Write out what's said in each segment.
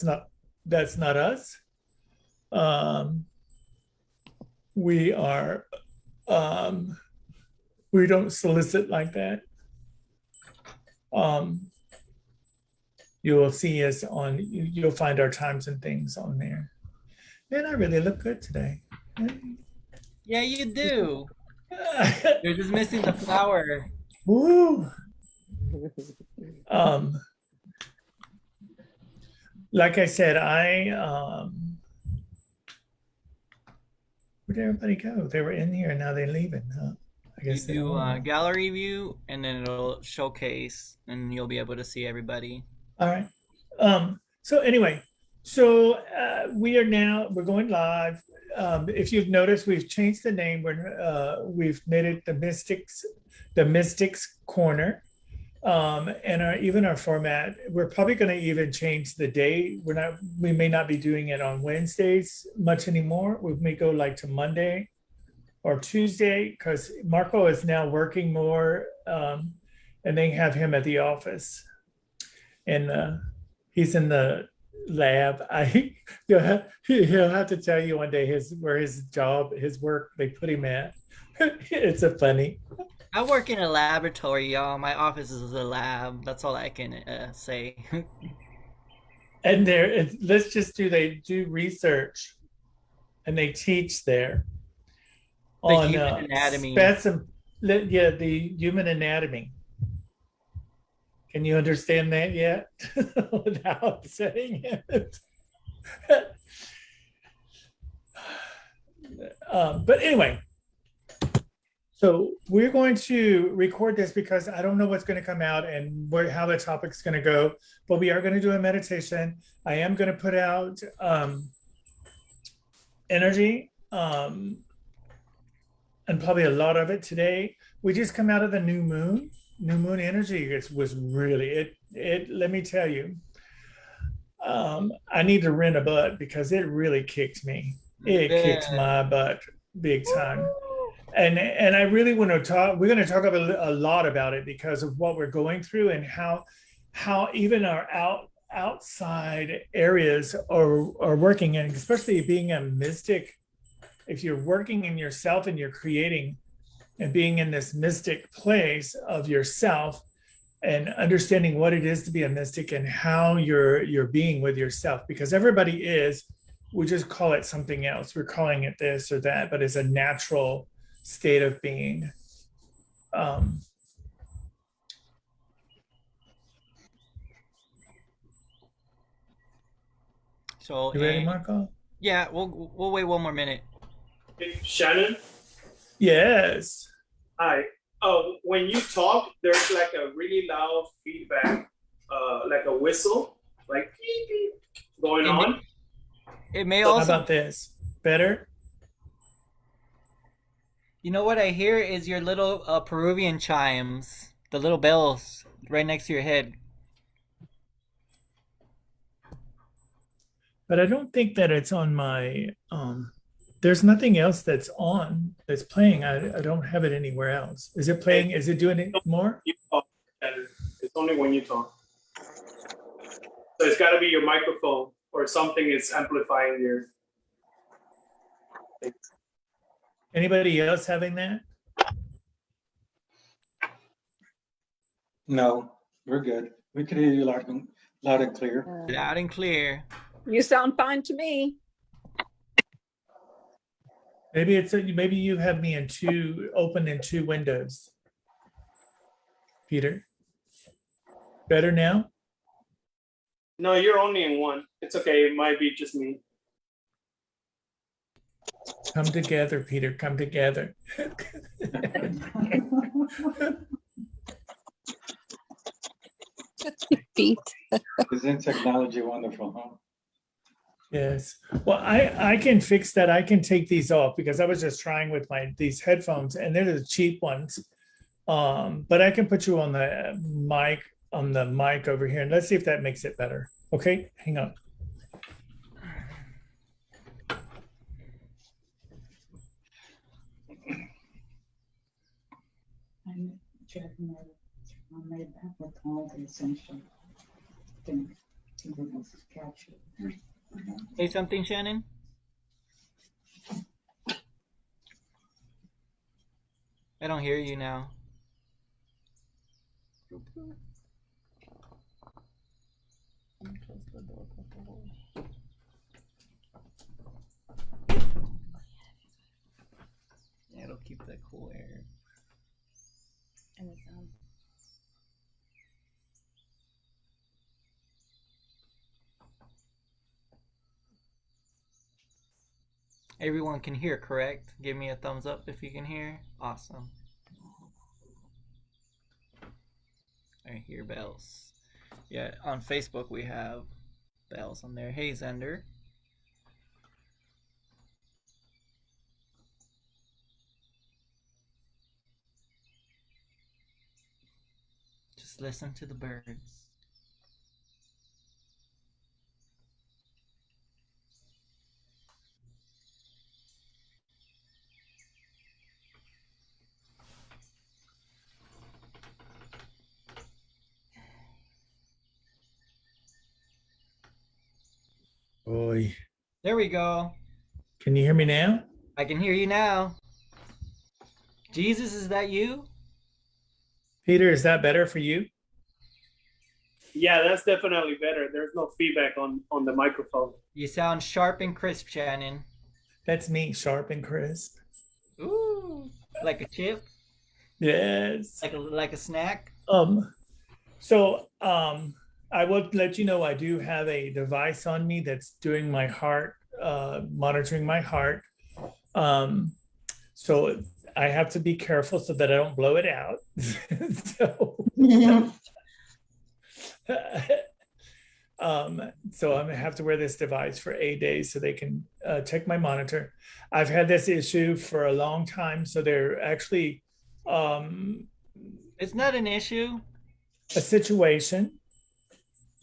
not that's not us. Um, we are um, we don't solicit like that. Um, you will see us on. You'll find our times and things on there. Man, I really look good today. Yeah, you do. You're just missing the flower. Woo! Um, like I said, where'd everybody go? They were in here and now they're leaving. Huh? I You guess they don't do want a to. gallery view, and then it'll showcase, and you'll be able to see everybody. All right. So anyway, we're going live. If you've noticed, we've changed the name. We've made it the Mystics Corner. And even our format, we're probably going to even change the day. We may not be doing it on Wednesdays much anymore. We may go like to Monday or Tuesday because Marco is now working more, and they have him at the office, and he's in the lab. He'll have to tell you one day his work they put him at. It's a funny. I work in a laboratory, y'all. My office is a lab. That's all I can say. And let's just do they do research and they teach there The on human anatomy. specimen, yeah, the human anatomy. Can you understand that yet? Without saying it. But anyway, so we're going to record this because I don't know what's going to come out and how the topic's going to go, but we are going to do a meditation. I am going to put out energy, and probably a lot of it today. We just come out of the new moon energy. It was really it. Let me tell you, I need to rent a butt because it really kicked me. It kicked Yeah. my butt big time. And I really want to talk. We're going to talk a lot about it because of what we're going through and how even our outside areas are working, and especially being a mystic. If you're working in yourself and you're creating and being in this mystic place of yourself and understanding what it is to be a mystic and how you're being with yourself, because everybody is, we just call it something else, we're calling it this or that, but it's a natural state of being. um, So, you ready, and Marco? yeah, we'll wait one more minute. Hey, Shannon, Yes. hi. When you talk, there's like a really loud feedback, like a whistle, like beep, beep, going It may, on. it may So, How also, about this? Better? you know what I hear is your little Peruvian chimes, the little bells right next to your head. But I don't think that it's on my there's nothing else that's playing. I don't have it anywhere else. Is it it's playing? Is it doing it more? you talk, Shannon. It's only when you talk. So it's got to be your microphone or something is amplifying your. Anybody else having that? No, we're good. We can hear you loud and clear. Loud and clear. You sound fine to me. Maybe you have me open in two windows. Peter, better now? No, you're only in one. It's okay. It might be just me. Come together, Peter. Come together. Feet. Isn't technology wonderful, huh? Yes. Well, I can fix that. I can take these off because I was just trying with these headphones and they're the cheap ones. But I can put you on the mic over here and let's see if that makes it better. Okay, hang on. I'm checking my with all the essential things. Say something, Shannon. I don't hear you now. Yeah, it'll keep that cool air. And the sound. Everyone can hear, correct? Give me a thumbs up if you can hear. Awesome. I hear bells. Yeah, on Facebook we have bells on there. Hey, Zender. Just listen to the birds. Boy, There we go. can you hear me now? I can hear you now. Jesus, is that you? Peter, is that better for you? Yeah, that's definitely better. There's no feedback on the microphone. You sound sharp and crisp, Shannon. That's me, sharp and crisp. Ooh, like a chip, Yes. like a snack. So I will let you know I do have a device on me that's doing my heart, monitoring my heart. So I have to be careful so that I don't blow it out. So I'm gonna have to wear this device for 8 days so they can check my monitor. I've had this issue for a long time, so they're actually It's not an issue. a situation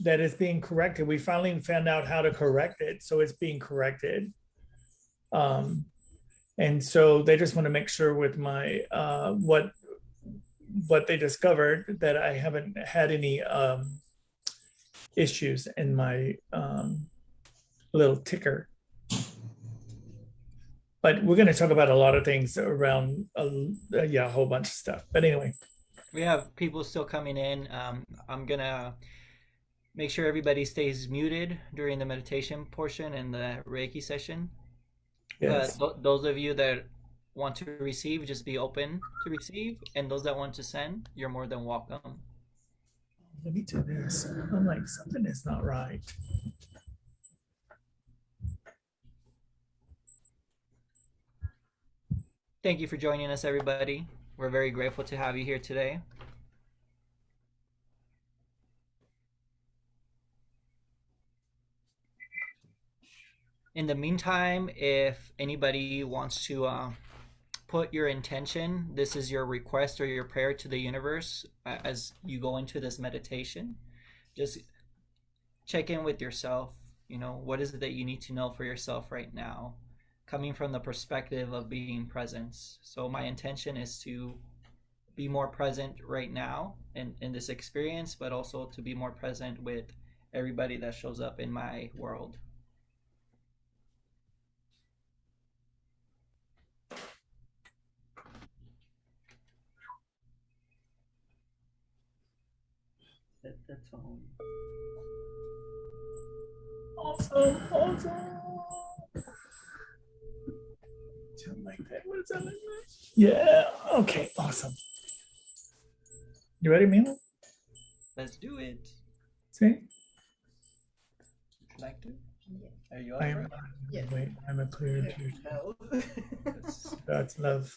that is being corrected. We finally found out how to correct it, so it's being corrected. And so they just want to make sure with my what they discovered that I haven't had any issues in my little ticker. But we're going to talk about a lot of things around, a whole bunch of stuff. But anyway. We have people still coming in. I'm gonna make sure everybody stays muted during the meditation portion and the Reiki session. Yes. Those of you that want to receive, just be open to receive. And those that want to send, you're more than welcome. Let me do this. I'm like, something is not right. Thank you for joining us, everybody. We're very grateful to have you here today. In the meantime, if anybody wants to put your intention, this is your request or your prayer to the universe as you go into this meditation, just check in with yourself. You know, what is it that you need to know for yourself right now, coming from the perspective of being present. So my intention is to be more present right now in this experience, but also to be more present with everybody that shows up in my world. Set the tone. Awesome. Something like that. What does that look like? Yeah. Okay. Awesome. You ready, Mila? Let's do it. See? Would you like to? Yes. Are you I up am. for Yes. Wait. I'm a clear. it? No. God's love.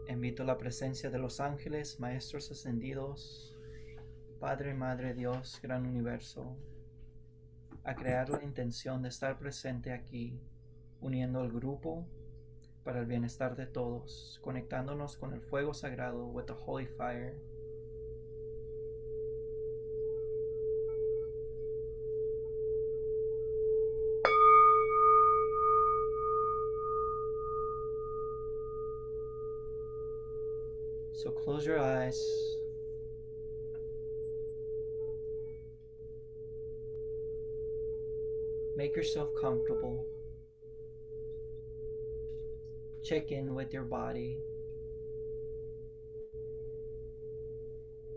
Invito la presencia de los ángeles, maestros ascendidos, Padre, Madre, Dios, Gran Universo, a crear la intención de estar presente aquí, uniendo el grupo para el bienestar de todos, conectándonos con el fuego sagrado with the holy fire. So Close your eyes. Make yourself comfortable. Check in with your body.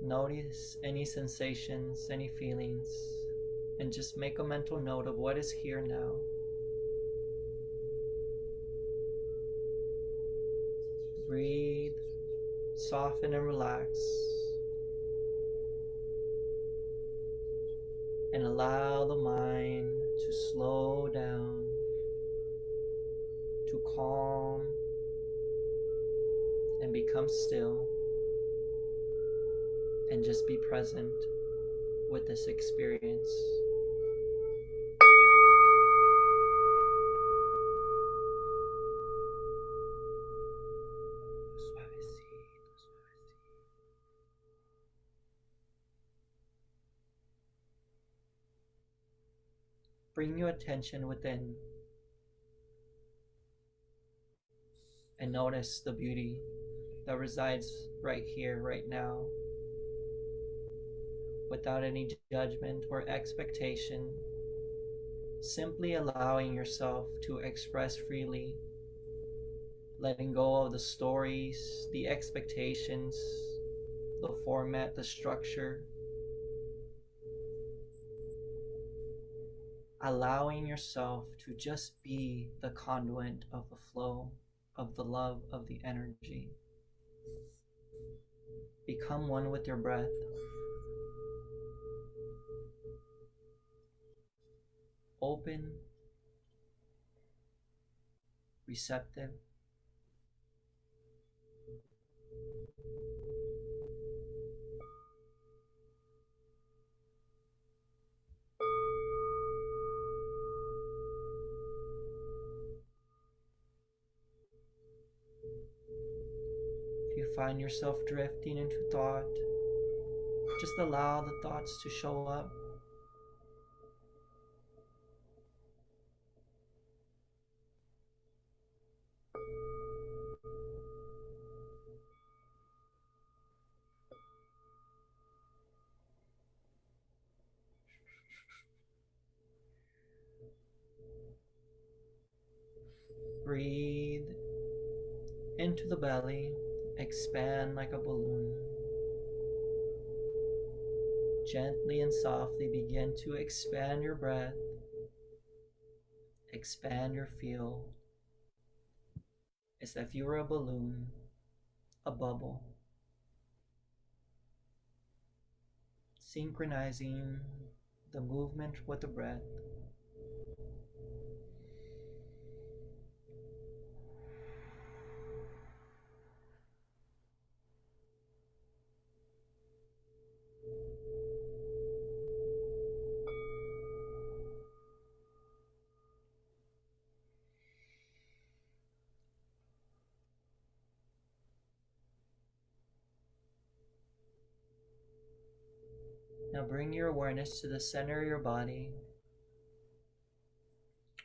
Notice any sensations, any feelings, and just make a mental note of what is here now. Breathe, soften and relax, and allow the mind to slow down, to calm, and become still, and just be present with this experience. Bring your attention within and notice the beauty that resides right here, right now, without any judgment or expectation, simply allowing yourself to express freely, letting go of the stories, the expectations, the format, the structure, allowing yourself to just be the conduit of the flow, of the love, of the energy. Become one with your breath. Open, receptive, if you find yourself drifting into thought, just allow the thoughts to show up. Breathe into the belly, expand like a balloon. Gently and softly begin to expand your breath, expand your feel, as if you were a balloon, a bubble, synchronizing the movement with the breath. Now bring your awareness to the center of your body,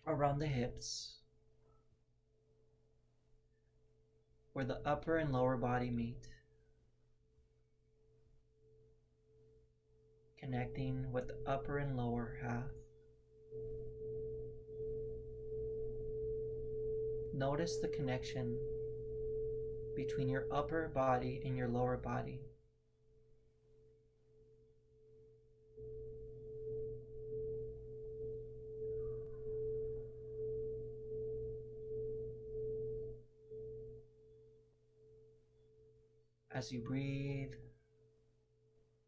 around the hips, where the upper and lower body meet, connecting with the upper and lower half. Notice the connection between your upper body and your lower body. As you breathe,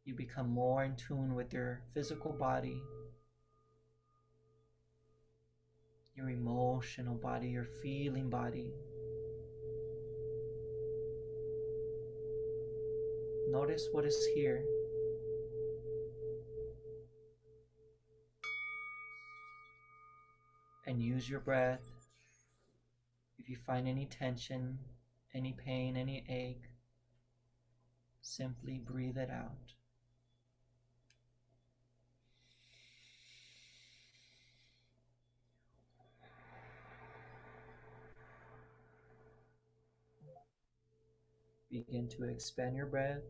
you become more in tune with your physical body, your emotional body, your feeling body. Notice what is here. And use your breath. If you find any tension, any pain, any ache, simply breathe it out. Begin to expand your breath.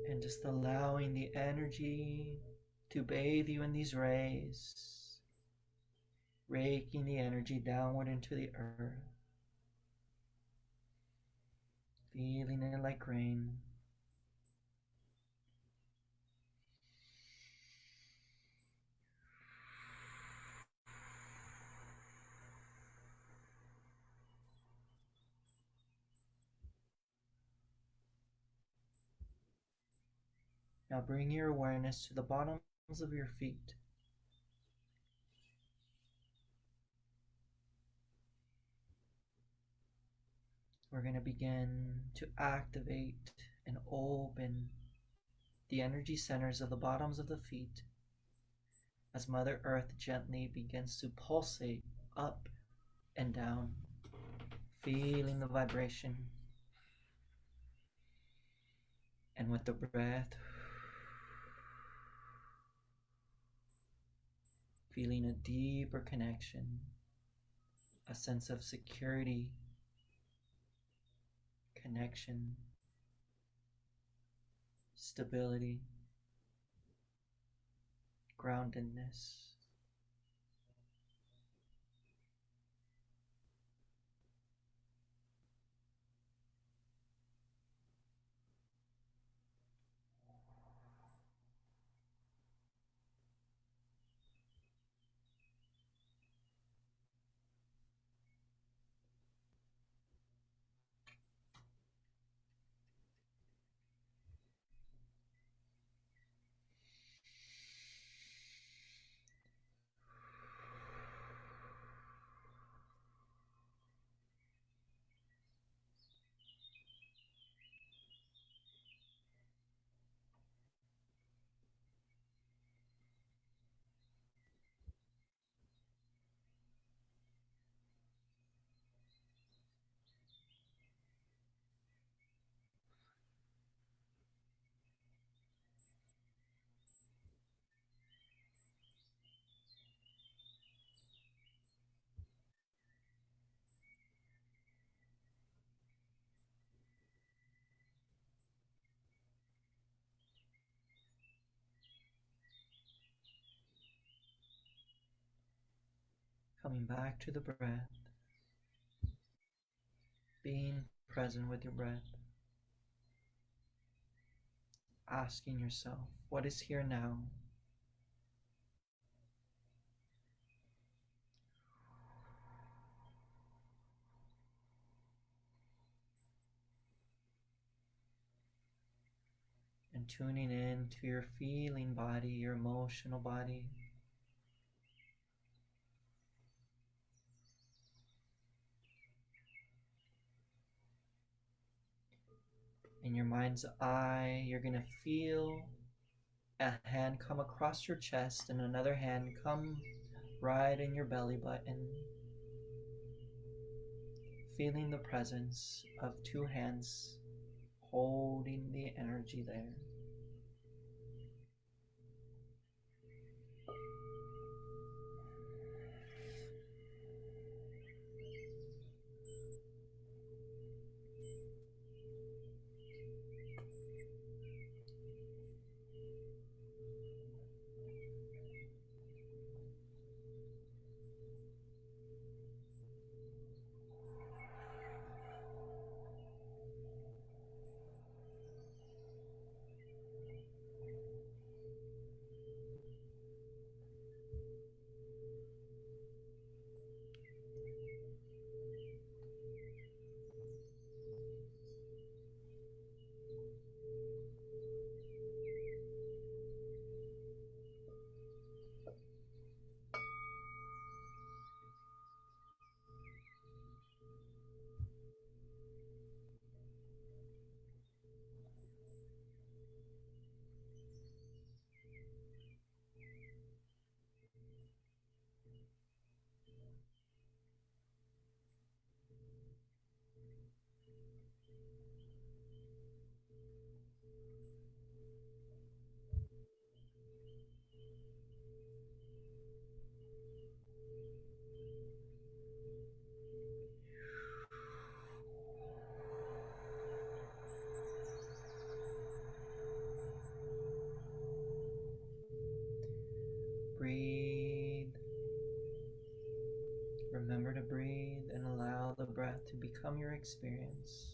And just allowing the energy to bathe you in these rays, raking the energy downward into the earth, feeling it like rain. Now bring your awareness to the bottoms of your feet. We're going to begin to activate and open the energy centers of the bottoms of the feet as Mother Earth gently begins to pulsate up and down, feeling the vibration. And with the breath, feeling a deeper connection, a sense of security, connection, stability, groundedness. Coming back to the breath, being present with your breath, asking yourself, what is here now? And tuning in to your feeling body, your emotional body. In your mind's eye, you're going to feel a hand come across your chest and another hand come right in your belly button. Feeling the presence of two hands holding the energy there. to become your experience.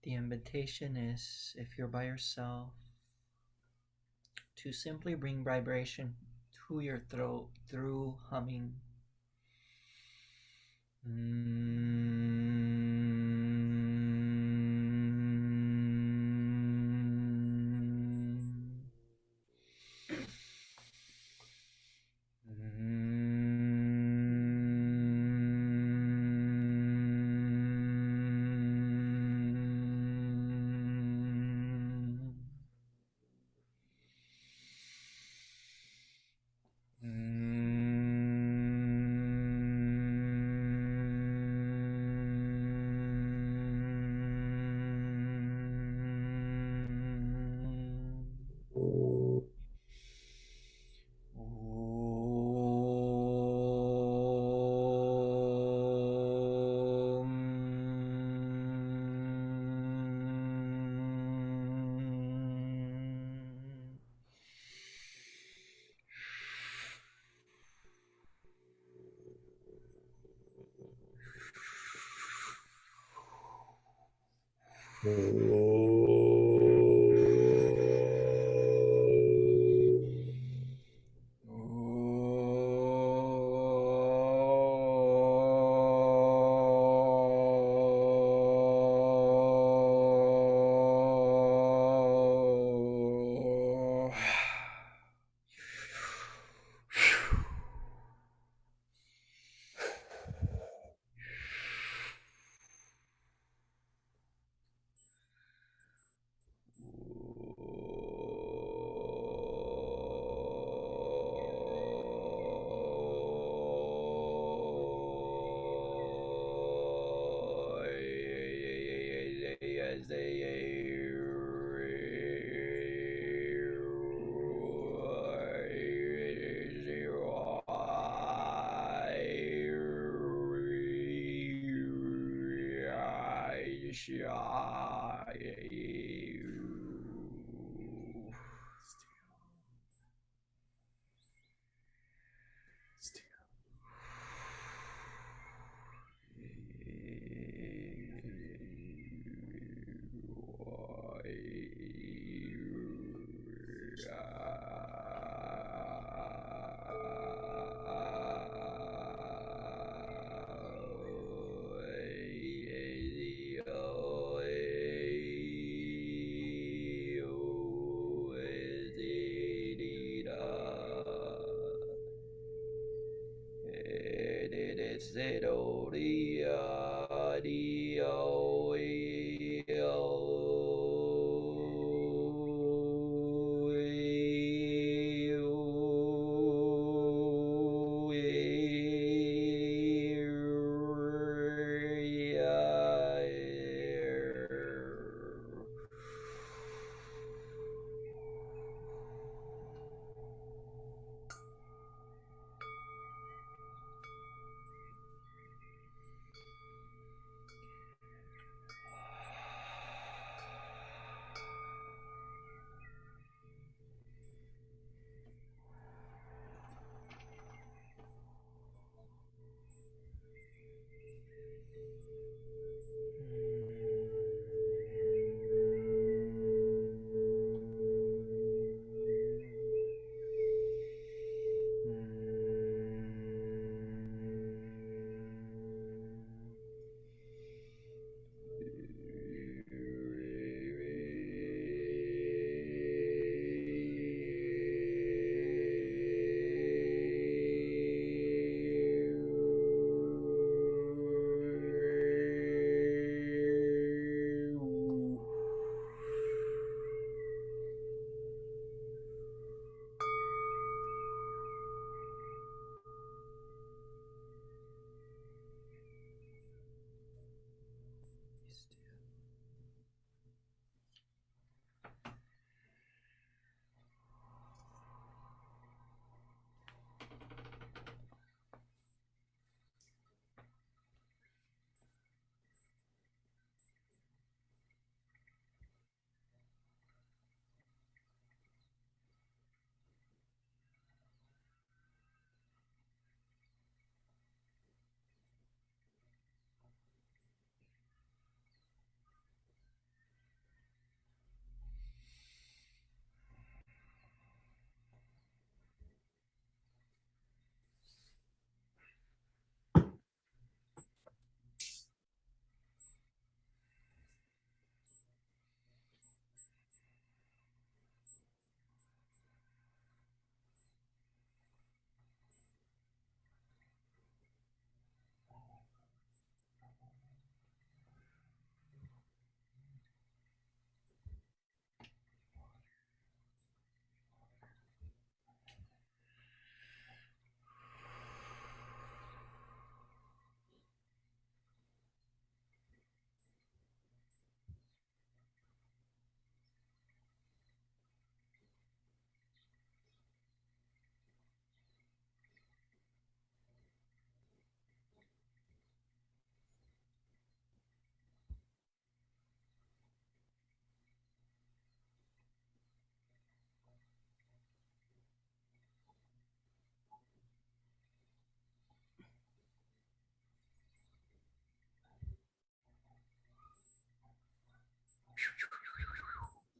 The invitation is, if you're by yourself, to simply bring vibration to your throat through humming.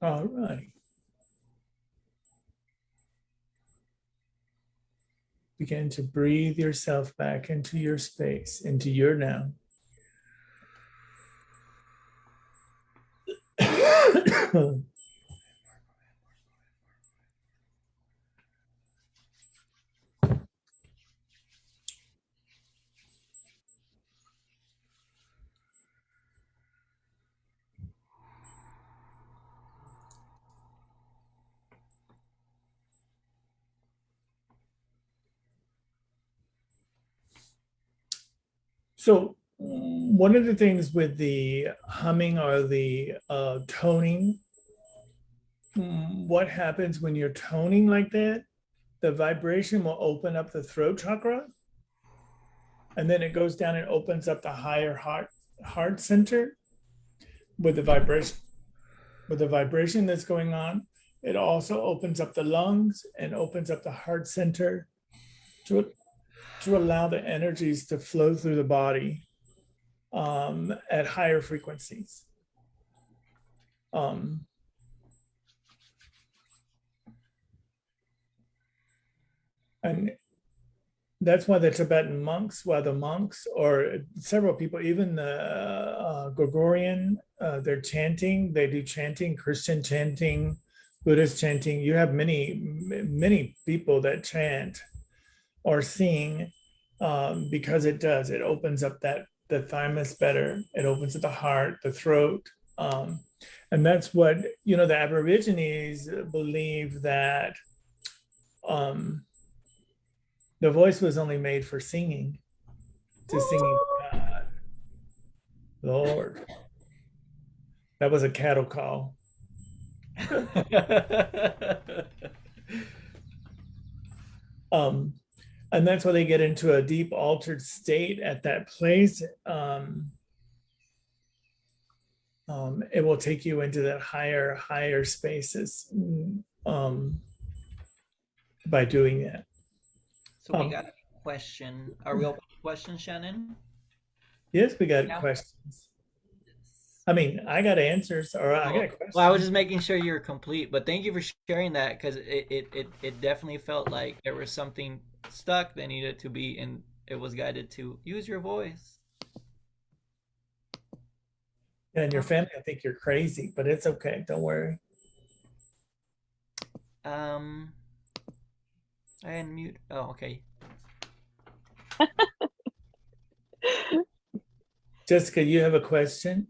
All right. Begin to breathe yourself back into your space, into your now. So one of the things with the humming or the toning, what happens when you're toning like that? The vibration will open up the throat chakra, and then it goes down and opens up the higher heart center with the vibration. With the vibration that's going on, it also opens up the lungs and opens up the heart center to allow the energies to flow through the body at higher frequencies. And that's why the Tibetan monks, or several people, even the Gregorian, they're chanting, they do chanting, Christian chanting, Buddhist chanting. You have many people that chant or sing because it opens up the thymus better. It opens up the heart, the throat. And that's what, the Aborigines believe that the voice was only made for singing, to singing God. Lord. That was a cattle call. And that's why they get into a deep altered state at that place. It will take you into that higher spaces by doing that. So we got a question. Are we open to questions, Shannon? Yes, we got Yeah. questions. I mean, I got answers, or I got questions. Well, I was just making sure you're complete, but thank you for sharing that because it definitely felt like there was something stuck that needed to be, and it was guided to use your voice. And your family, I think you're crazy, but it's okay. Don't worry. I unmute. Oh, okay. Jessica, you have a question?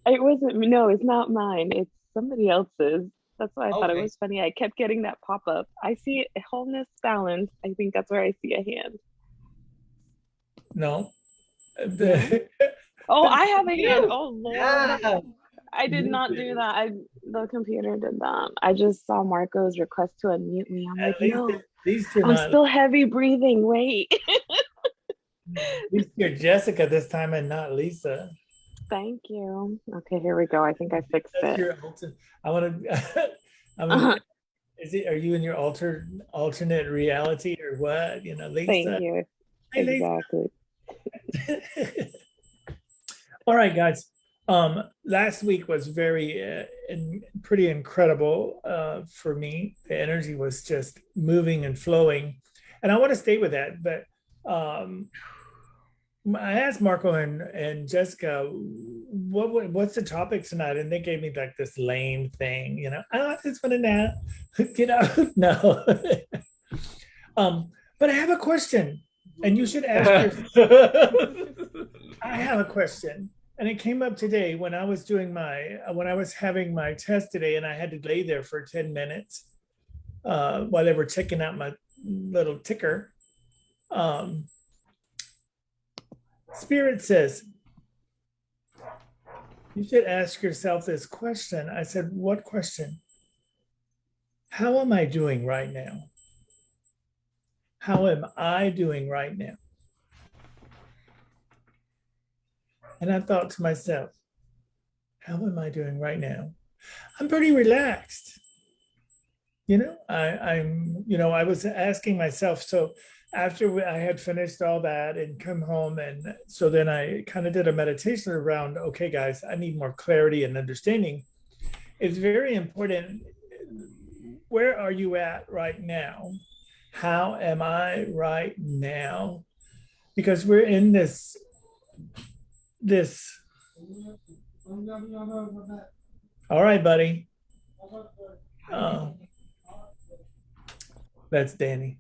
It wasn't, no, it's not mine. It's somebody else's. That's why I thought it Okay. was funny. I kept getting that pop up. I see wholeness, balance. I think that's where I see a hand. No. Oh, I have a hand. Yeah. Oh, Lord. Yeah. I did not do that. The computer did that. I just saw Marco's request to unmute me. I'm like, no, At least you're I'm not. still heavy breathing. Wait. At least you're Jessica this time and not Lisa. Thank you. Okay, here we go. I think I fixed That's it. your I want to. I mean, is it? Are you in your alternate reality or what? You know, Lisa. Thank you. Hey, Lisa. Exactly. All right, guys. Last week was very pretty incredible for me. The energy was just moving and flowing, and I want to stay with that. But I asked Marco and Jessica, what's the topic tonight? And they gave me like this lame thing, you know. I just want to know, you know, no. But I have a question, and you should ask yourself. I have a question, and it came up today when I was having my test today, and I had to lay there for 10 minutes while they were checking out my little ticker. Spirit says, you should ask yourself this question. I said, what question? How am I doing right now? How am I doing right now? And I thought to myself, how am I doing right now? I'm pretty relaxed. You know, I was asking myself, so after I had finished all that and come home, and so then I kind of did a meditation around, okay, guys, I need more clarity and understanding. It's very important. Where are you at right now? How am I right now? Because we're in this. All right, buddy. That's Danny.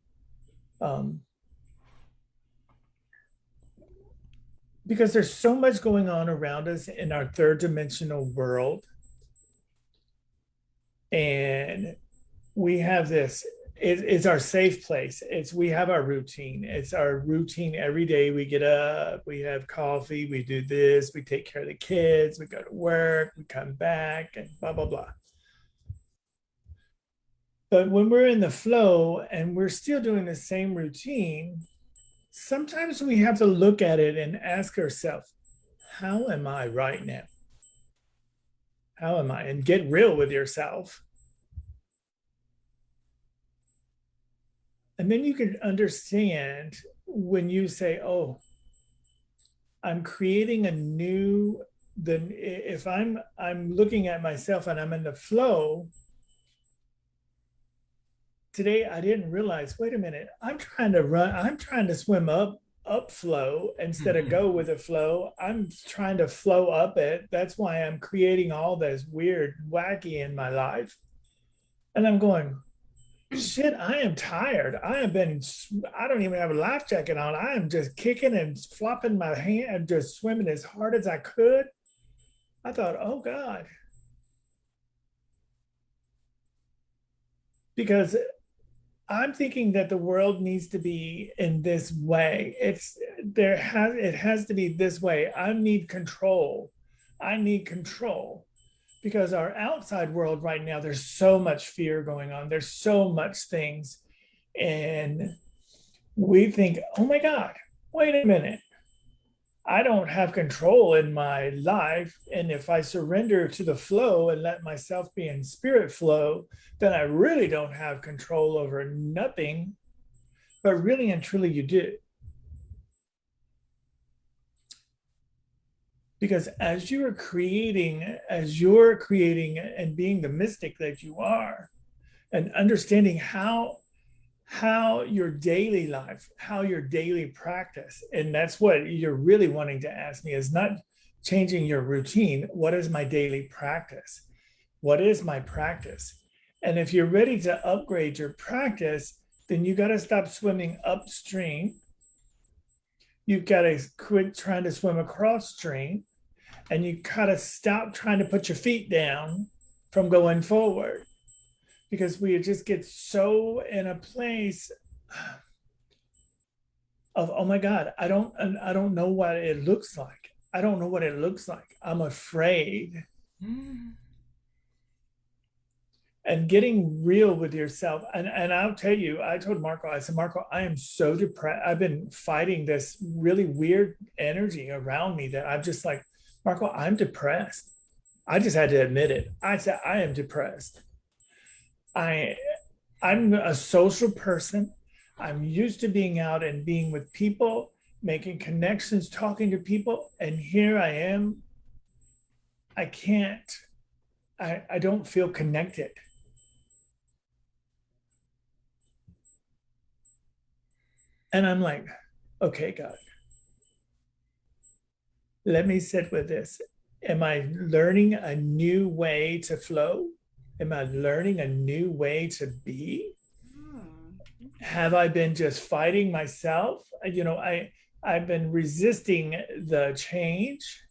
Because there's so much going on around us in our third dimensional world. And we have this, it's our safe place. We have our routine. It's our routine every day. We get up, we have coffee, we do this, we take care of the kids, we go to work, we come back, and blah, blah, blah. But when we're in the flow and we're still doing the same routine, sometimes we have to look at it and ask ourselves, how am I right now? How am I? And get real with yourself. And then you can understand when you say, oh, I'm creating a new, then if I'm looking at myself and I'm in the flow, today I didn't realize, wait a minute, I'm trying to swim up flow instead of go with the flow. I'm trying to flow up it. That's why I'm creating all this weird, wacky in my life. And I'm going, shit, I am tired. I don't even have a life jacket on. I am just kicking and flopping my hand and just swimming as hard as I could. I thought, oh God. Because I'm thinking that the world needs to be in this way. It has to be this way. I need control. Because our outside world right now, there's so much fear going on. There's so much things. And we think, oh my God, wait a minute. I don't have control in my life. And if I surrender to the flow and let myself be in spirit flow, then I really don't have control over nothing. But really and truly, you do. Because as you're creating and being the mystic that you are, and understanding how your daily life, how your daily practice, and that's what you're really wanting to ask me, is not changing your routine. What is my daily practice? What is my practice? And if you're ready to upgrade your practice, then you got to stop swimming upstream. You've got to quit trying to swim across stream, and you got to stop trying to put your feet down from going forward, because we just get so in a place of, oh my God, I don't know what it looks like. I don't know what it looks like. I'm afraid. And getting real with yourself. And I'll tell you, I told Marco, I said, Marco, I am so depressed. I've been fighting this really weird energy around me that I'm just like, Marco, I'm depressed. I just had to admit it. I said, I am depressed. I'm a social person. I'm used to being out and being with people, making connections, talking to people. And here I am. I don't feel connected. And I'm like, okay, God, let me sit with this. Am I learning a new way to flow? Am I learning a new way to be? Have I been just fighting myself? I've been resisting the change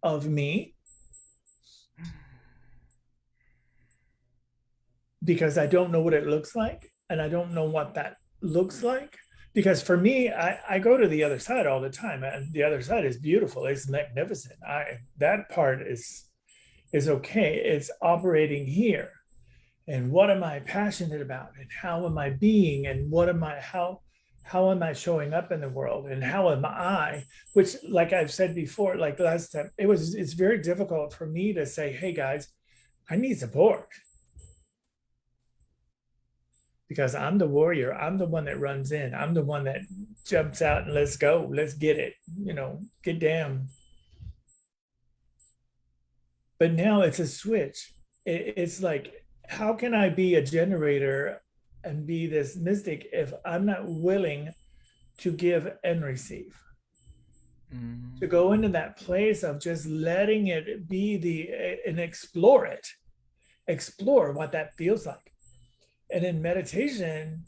of me because I don't know what it looks like, and I don't know what that looks like. Because for me, I go to the other side all the time, and the other side is beautiful. It's magnificent. That part is okay. It's operating here. And what am I passionate about? And how am I being? And how am I showing up in the world? And how am I, which, like I've said before, like last time, it's very difficult for me to say, hey guys, I need support. Because I'm the warrior. I'm the one that runs in. I'm the one that jumps out and let's go. Let's get it. Get down. But now it's a switch. It's like, how can I be a generator and be this mystic if I'm not willing to give and receive? To go into that place of just letting it be and explore it. Explore what that feels like. And in meditation,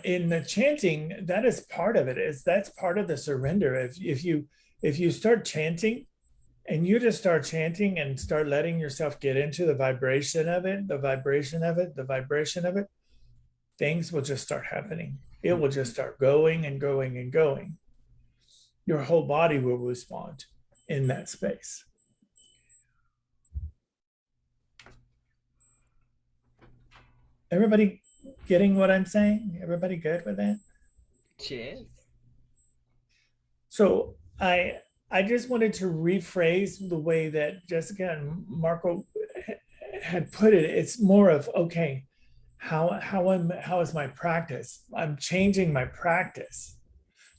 in the chanting, that is part of it. That's part of the surrender. If you start chanting, and you just start chanting and start letting yourself get into the vibration of it, the vibration of it, the vibration of it, things will just start happening. It will just start going and going and going. Your whole body will respond in that space. Everybody getting what I'm saying? Everybody good with that? Cheers. So I just wanted to rephrase the way that Jessica and Marco had put it. It's more of, okay, how is my practice? I'm changing my practice,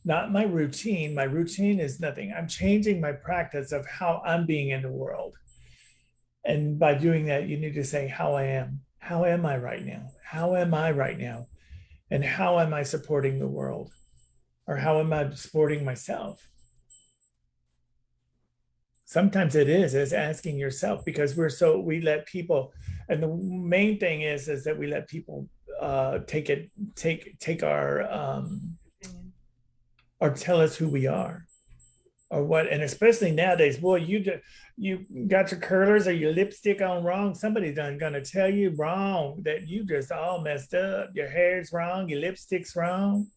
not my routine. My routine is nothing. I'm changing my practice of how I'm being in the world. And by doing that, you need to say how I am. How am I right now? How am I right now? And how am I supporting the world? Or how am I supporting myself? Sometimes it's asking yourself, because we let people, and the main thing is that we let people take our or tell us who we are or what. And especially nowadays, boy, you got your curlers or your lipstick on wrong. Somebody's gonna tell you wrong, that you just all messed up. Your hair's wrong, your lipstick's wrong.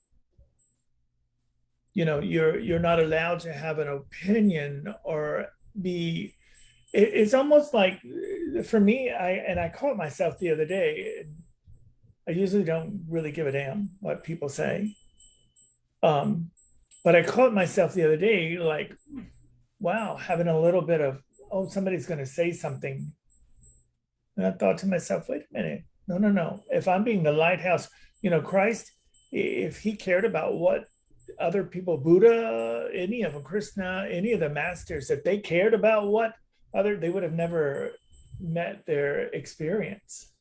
You're not allowed to have an opinion or be. It's almost like, for me, I caught myself the other day. I usually don't really give a damn what people say, but I caught myself the other day, like, wow, having a little bit of, oh, somebody's going to say something. And I thought to myself, wait a minute, no. If I'm being the lighthouse, Christ, if he cared about what other people, Buddha, any of them, Krishna, any of the masters, if they cared about what other, they would have never met their experience.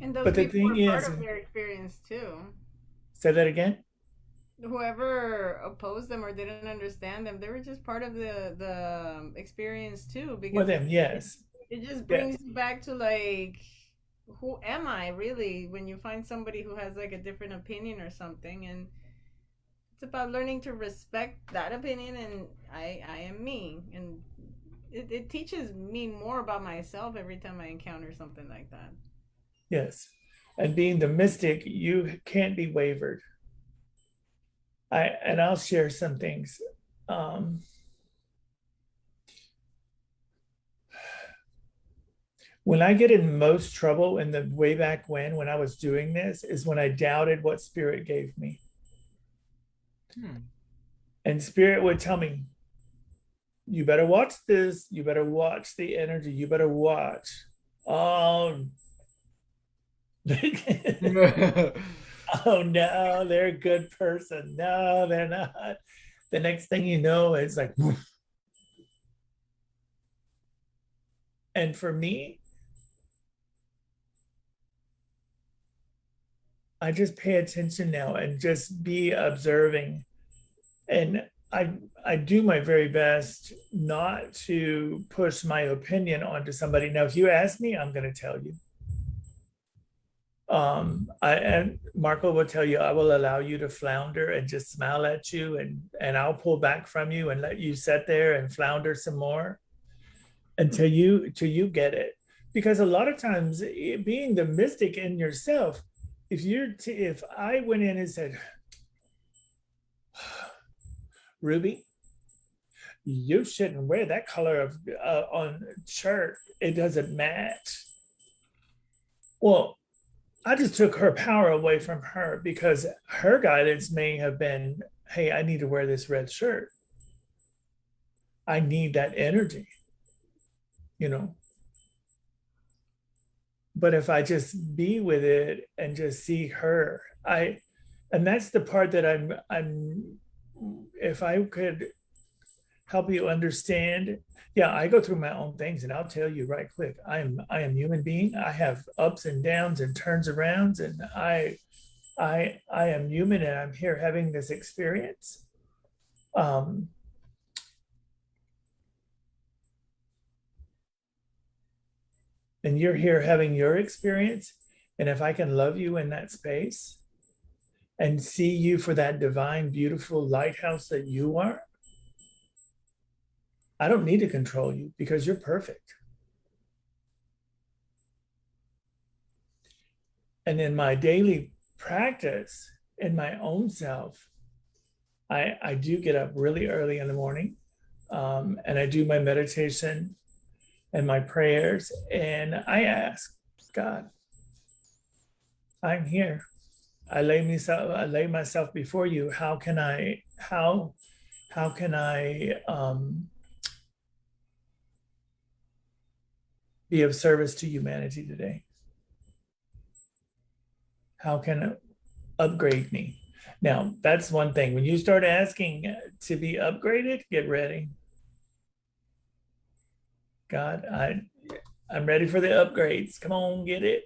And those But the people thing were part is, of their experience too. say that again. Whoever opposed them or didn't understand them, they were just part of the experience too. With Because them, yes. it just Yeah. brings you back to like, who am I really? When you find somebody who has like a different opinion or something, and it's about learning to respect that opinion, and I am me, and it teaches me more about myself every time I encounter something like that. Yes. And being the mystic, you can't be wavered. I'll share some things. When I get in most trouble in the way back when I was doing this is when I doubted what spirit gave me. And spirit would tell me, you better watch this, you better watch the energy, you better watch. Oh, oh no, they're a good person. No, they're not. The next thing you know, it's like, woof. And for me, I just pay attention now and just be observing. And I do my very best not to push my opinion onto somebody. Now, if you ask me, I'm going to tell you. And Marco will tell you, I will allow you to flounder and just smile at you, and I'll pull back from you and let you sit there and flounder some more until you get it. Because a lot of times, being the mystic in yourself, if I went in and said, Ruby, you shouldn't wear that color of on shirt, it doesn't match. Well, I just took her power away from her, because her guidance may have been, hey, I need to wear this red shirt. I need that energy, you know. But if I just be with it and just see her, and that's the part that I'm if I could help you understand. Yeah, I go through my own things, and I'll tell you right quick, I am human being. I have ups and downs and turns arounds, and I am human, and I'm here having this experience. And you're here having your experience. And if I can love you in that space and see you for that divine, beautiful lighthouse that you are, I don't need to control you, because you're perfect. And in my daily practice, in my own self, I do get up really early in the morning, and I do my meditation and my prayers, and I ask God, I'm here. I lay myself before you. How can I be of service to humanity today? How can it upgrade me? Now, that's one thing. When you start asking to be upgraded, get ready. God, I'm ready for the upgrades. Come on, get it.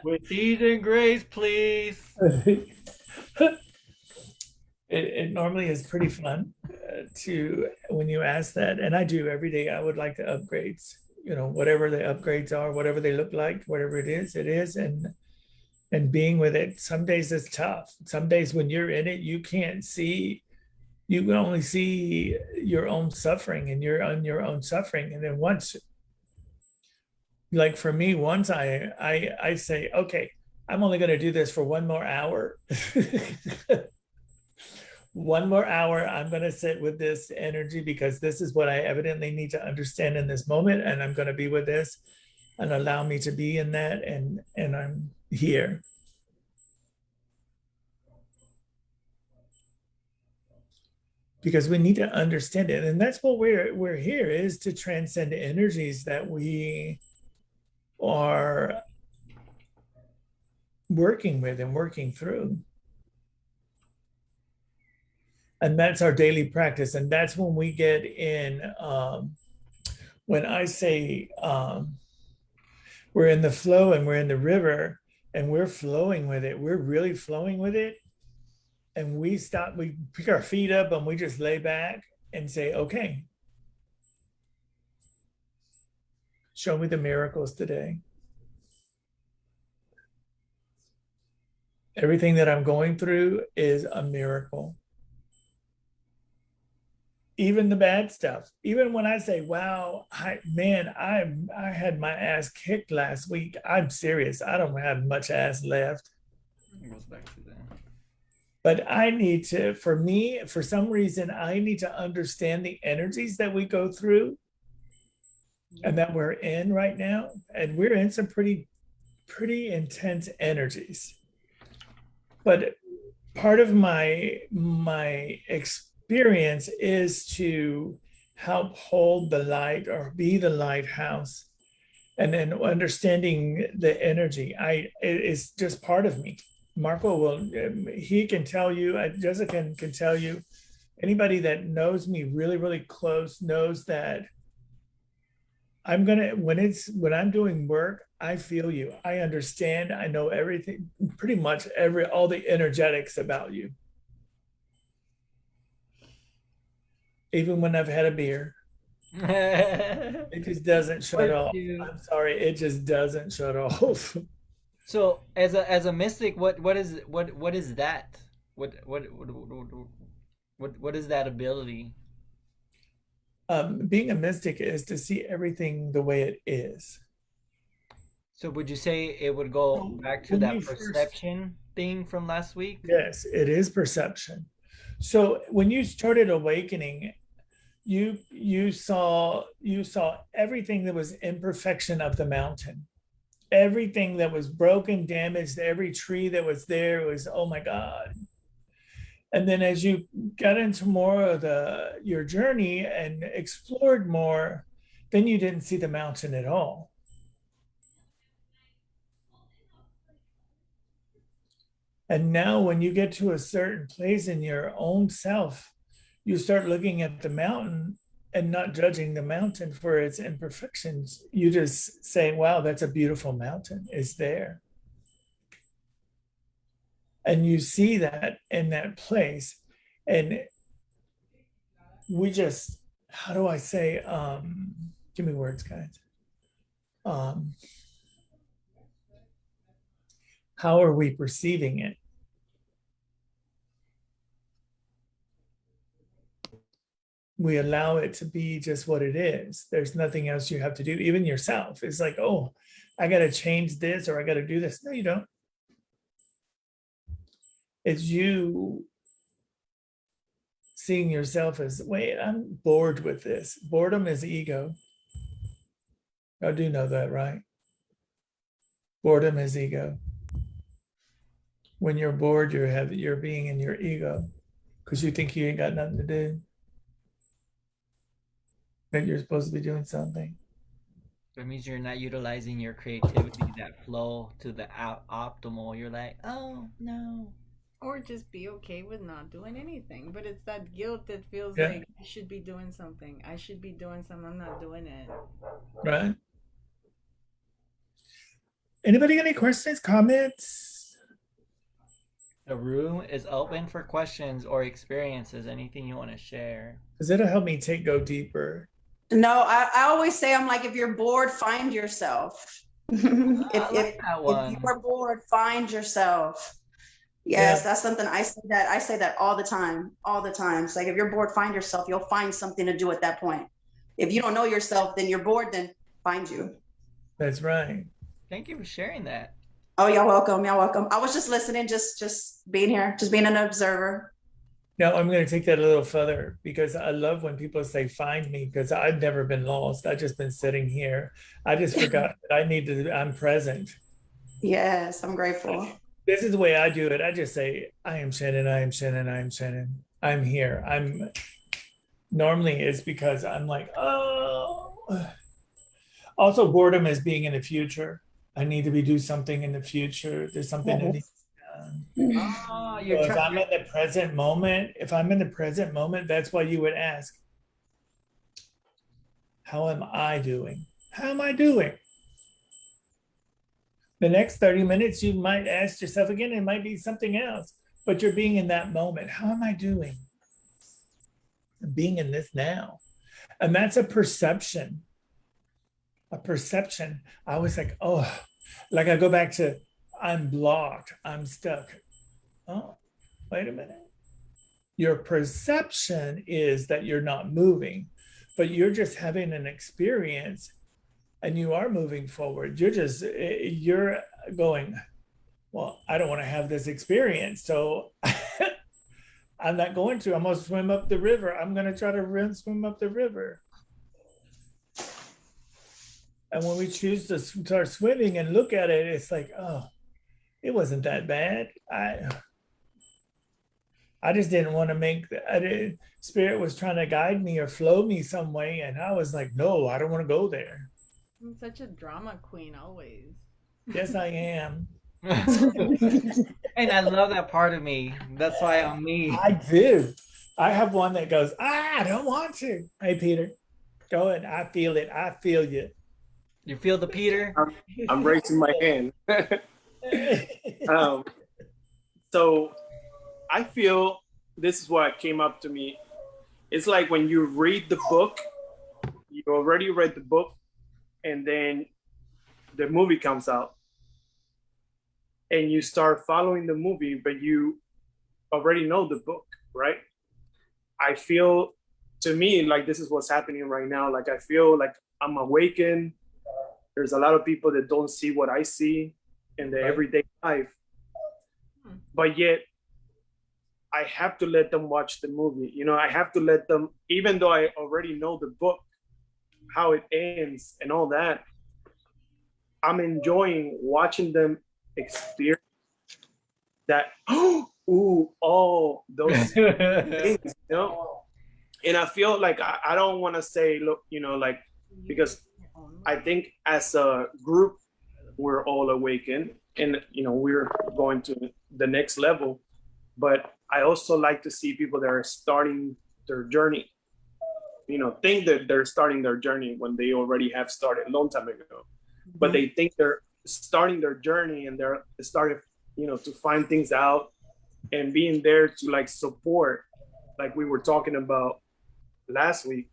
With ease and grace, please. It normally is pretty fun to, when you ask that, and I do every day. I would like the upgrades, you know, whatever the upgrades are, whatever they look like, whatever it is, and being with it. Some days it's tough. Some days when you're in it, you can't see. You can only see your own suffering, and you're on your own suffering. And then once, like for me, once I say, okay, I'm only going to do this for one more hour. One more hour, I'm going to sit with this energy, because this is what I evidently need to understand in this moment. And I'm going to be with this and allow me to be in that. And I'm here. Because we need to understand it. And that's what we're here, is to transcend energies that we are working with and working through. And that's our daily practice. And that's when we get in, when I say we're in the flow and we're in the river and we're flowing with it, we're really flowing with it. And we stop, we pick our feet up and we just lay back and say, okay, show me the miracles today. Everything that I'm going through is a miracle. Even the bad stuff. Even when I say, wow, I had my ass kicked last week. I'm serious. I don't have much ass left. It goes back to that. But I need to, for me, for some reason, I need to understand the energies that we go through and that we're in right now. And we're in some pretty intense energies. But part of my experience is to help hold the light or be the lighthouse, and then understanding the energy. It's just part of me. Marco he can tell you, Jessica can tell you, anybody that knows me really, really close knows that when I'm doing work, I feel you. I understand. I know everything, pretty much all the energetics about you. Even when I've had a beer, it just doesn't shut off. I'm sorry, it just doesn't shut off. So, as a mystic, what is that? What is that ability? Being a mystic is to see everything the way it is. So, would you say it would go back to that perception thing from last week? Yes, it is perception. So when you started awakening, you saw everything that was imperfection of the mountain. Everything that was broken, damaged, every tree that was there was, oh my God. And then as you got into more of your journey and explored more, then you didn't see the mountain at all. And now when you get to a certain place in your own self, you start looking at the mountain and not judging the mountain for its imperfections. You just say, wow, that's a beautiful mountain. It's there. And you see that in that place. And we just, how do I say, give me words, guys. How are we perceiving it? We allow it to be just what it is. There's nothing else you have to do. Even yourself. It's like, oh, I got to change this or I got to do this. No, you don't. It's you seeing yourself as, wait, I'm bored with this. Boredom is ego. I do know that, right? Boredom is ego. When you're bored, you're being in your ego because you think you ain't got nothing to do. That you're supposed to be doing something. That means you're not utilizing your creativity, that flow to the optimal. You're like, oh no. Or just be okay with not doing anything. But it's that guilt that feels Yeah. like I should be doing something. I should be doing something. I'm not doing it. Right. Anybody got any questions, comments? The room is open for questions or experiences. Anything you want to share? Because it'll help me go deeper. No, I always say, I'm like, if you're bored, find yourself. If you are bored, find yourself. Yes, Yeah. that's something I say that all the time. It's like, if you're bored, find yourself. You'll find something to do at that point. If you don't know yourself, then you're bored, then find you. That's right. Thank you for sharing that. Oh, you're welcome. You're welcome. I was just listening, just being here, just being an observer. Now I'm going to take that a little further because I love when people say, find me, because I've never been lost. I've just been sitting here. I just forgot that I'm present. Yes, I'm grateful. This is the way I do it. I just say, I am Shannon, I am Shannon, I am Shannon. I'm here. Normally it's because I'm like, oh. Also, boredom is being in the future. I need to be do something in the future. There's something that needs to be done. Oh, So you're if I'm trying. in the present moment, that's why you would ask, how am I doing? How am I doing? The next 30 minutes, you might ask yourself again, it might be something else, but you're being in that moment. How am I doing? Being in this now. And that's a perception. A perception. I was like, oh, like I go back to, I'm blocked, I'm stuck. Oh, wait a minute. Your perception is that you're not moving, but you're just having an experience and you are moving forward. You're going, well, I don't want to have this experience. So I'm not going to. I'm going to swim up the river. I'm going to try to swim up the river. And when we choose to start swimming and look at it, it's like, oh, it wasn't that bad. I just didn't want to Spirit was trying to guide me or flow me some way. And I was like, no, I don't want to go there. I'm such a drama queen always. Yes, I am. And I love that part of me. That's why I'm me. I do. I have one that goes, I don't want to. Hey, Peter, go ahead. I feel it. I feel you. You feel the Peter? I'm raising my hand. So I feel this is what came up to me. It's like when you read the book, you already read the book, and then the movie comes out. And you start following the movie, but you already know the book, right? I feel, to me, like this is what's happening right now. Like I feel like I'm awakened. There's a lot of people that don't see what I see in the everyday life. But yet, I have to let them watch the movie. You know, I have to let them, even though I already know the book, how it ends and all that, I'm enjoying watching them experience that. Those things, you know. And I feel like I don't want to say, look, you know, like, because I think as a group we're all awakened, and you know we're going to the next level. But I also like to see people that are starting their journey. You know, think that they're starting their journey when they already have started a long time ago. But they think they're starting their journey and they're starting, you know, to find things out and being there to like support, like we were talking about last week,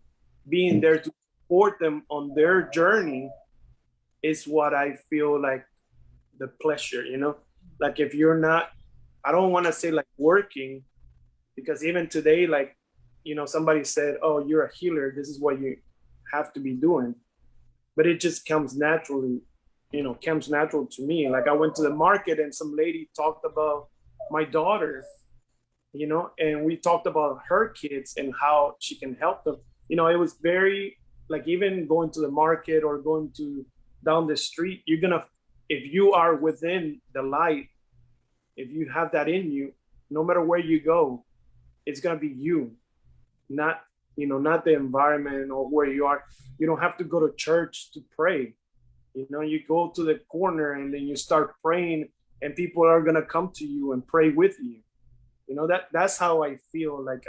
being there to support them on their journey is what I feel like the pleasure, you know, like if you're not, I don't want to say like working, because even today, like, you know, somebody said, oh, you're a healer, this is what you have to be doing. But it just comes naturally, you know, comes natural to me. Like I went to the market and some lady talked about my daughter, you know, and we talked about her kids and how she can help them. You know, it was very, like, even going to the market or going to down the street, you're gonna, if you are within the light, if you have that in you, no matter where you go, it's gonna be you, not, you know, not the environment or where you are. You don't have to go to church to pray. You know, you go to the corner and then you start praying and people are gonna come to you and pray with you. You know, that's how I feel like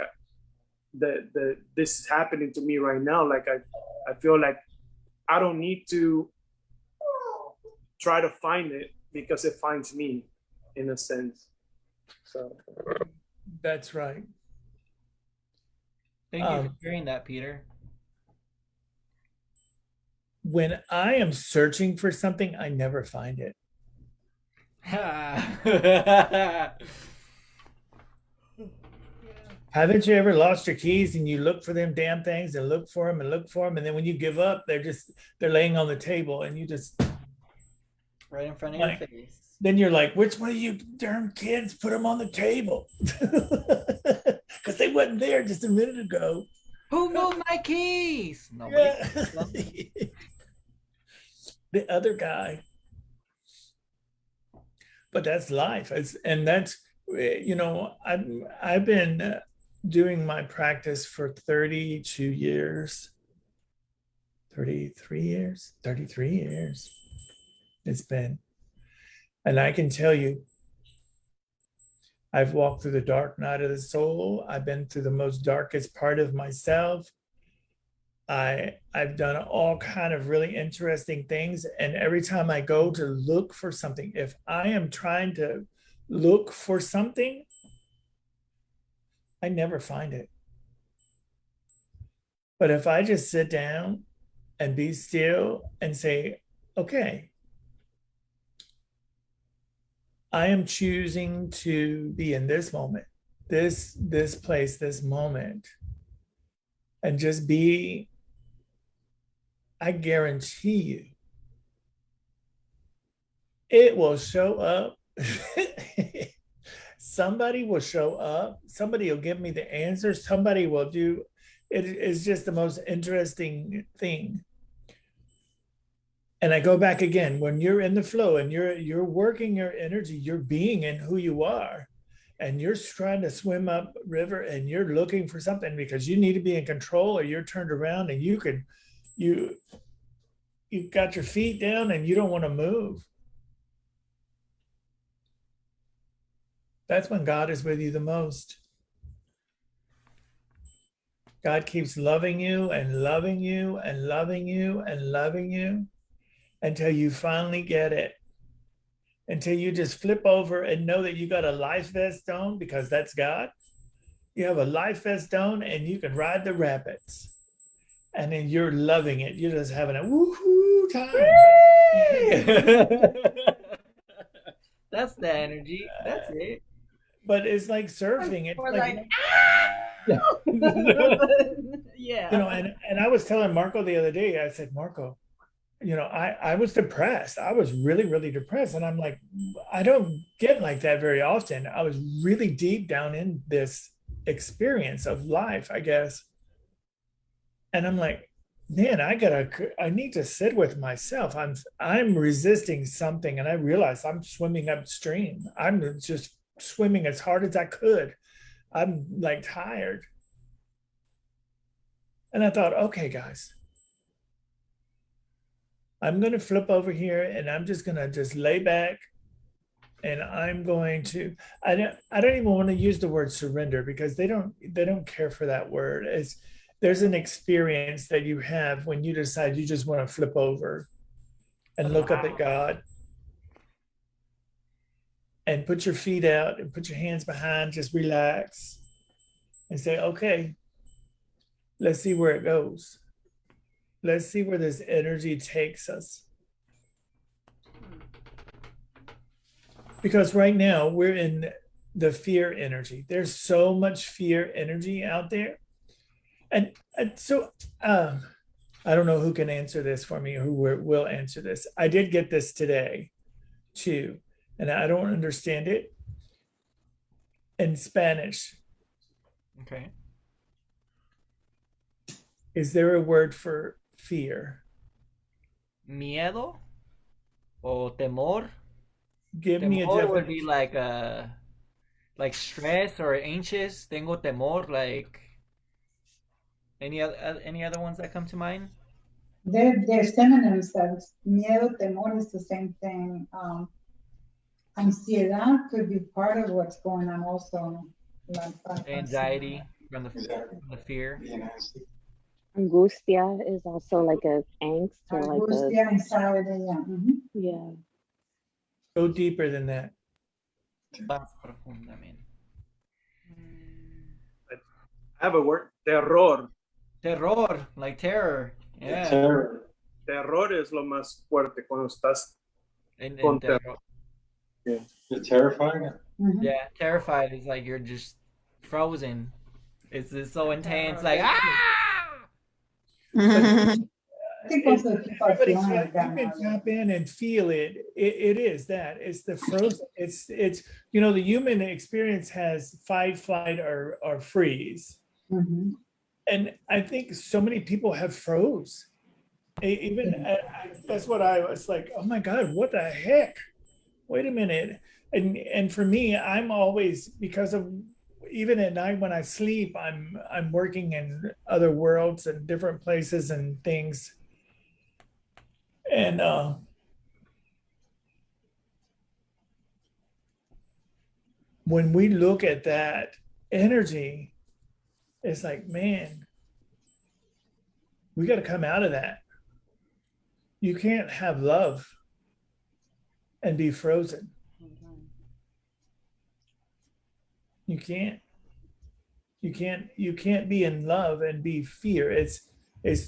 this is happening to me right now. Like I feel like I don't need to try to find it because it finds me, in a sense. So That's right. Thank you for hearing that, Peter. When I am searching for something, I never find it. Haven't you ever lost your keys and you look for them damn things and look for them and look for them, and then when you give up, they're laying on the table and you just right in front of your face. Then you're like, which one of you darn kids put them on the table? Because they wasn't there just a minute ago. Who moved my keys? Nobody. Yeah. The other guy. But that's life. And that's, you know, I've been doing my practice for 32 years. 33 years. It's been. And I can tell you, I've walked through the dark night of the soul. I've been through the most darkest part of myself. I've done all kind of really interesting things. And every time I go to look for something, if I am trying to look for something, I never find it. But if I just sit down and be still and say, okay, I am choosing to be in this moment, this place, this moment, and just be, I guarantee you, it will show up. Somebody will show up. Somebody will give me the answer. Somebody will do. It is just the most interesting thing. And I go back again, when you're in the flow and you're working your energy, you're being in who you are, and you're trying to swim up river and you're looking for something because you need to be in control, or you're turned around and you've got your feet down and you don't want to move. That's when God is with you the most. God keeps loving you and loving you and loving you and loving you until you finally get it. Until you just flip over and know that you got a life vest on, because that's God. You have a life vest on and you can ride the rapids. And then you're loving it. You're just having a woohoo time. That's the energy. That's it. But it's like surfing. It's Or like, like, yeah. you know, and I was telling Marco the other day, I said, Marco, you know, I was depressed. I was really, really depressed. And I'm like, I don't get like that very often. I was really deep down in this experience of life, I guess. And I'm like, man, I need to sit with myself. I'm resisting something. And I realized I'm swimming upstream. I'm just swimming as hard as I could. I'm like tired. And I thought, okay, guys, I'm going to flip over here and I'm just going to just lay back, and I'm going to, I don't even want to use the word surrender, because they don't care for that word. There's an experience that you have when you decide you just want to flip over and look up at God and put your feet out and put your hands behind, just relax and say, okay, let's see where it goes. Let's see where this energy takes us. Because right now we're in the fear energy. There's so much fear energy out there. And so I don't know who can answer this for me, who will answer this. I did get this today too, and I don't understand it in Spanish. Okay. Is there a word for fear? Miedo o temor. Give me a Temor would definition. be like stress or anxious. Tengo temor. Like any other ones that come to mind? They're synonyms. That miedo, temor is the same thing. Ansiedad could be part of what's going on also. Like Anxiety from the fear. Angustia is also like a angst or like Angustia, a anxiety, yeah. yeah. Go deeper than that. Más profundamente. I have a word, terror. Terror, like terror. Yeah. Terror. Terror es lo más fuerte cuando estás And con terror. terror. You're terrified? Yeah, terrified is like you're just frozen. It's so intense, like I think also people are Everybody feeling like that you can now. tap in and feel it. It is that. It's the frozen. It's you know, the human experience has fight, flight, or freeze. Mhm. And I think so many people have froze. That's what I was like, oh my God, what the heck? Wait a minute. And for me, I'm always, because of, even at night when I sleep, I'm working in other worlds and different places and things. And when we look at that energy, it's like, man, we got to come out of that. You can't have love and be frozen. You can't. You can't be in love and be fear. It's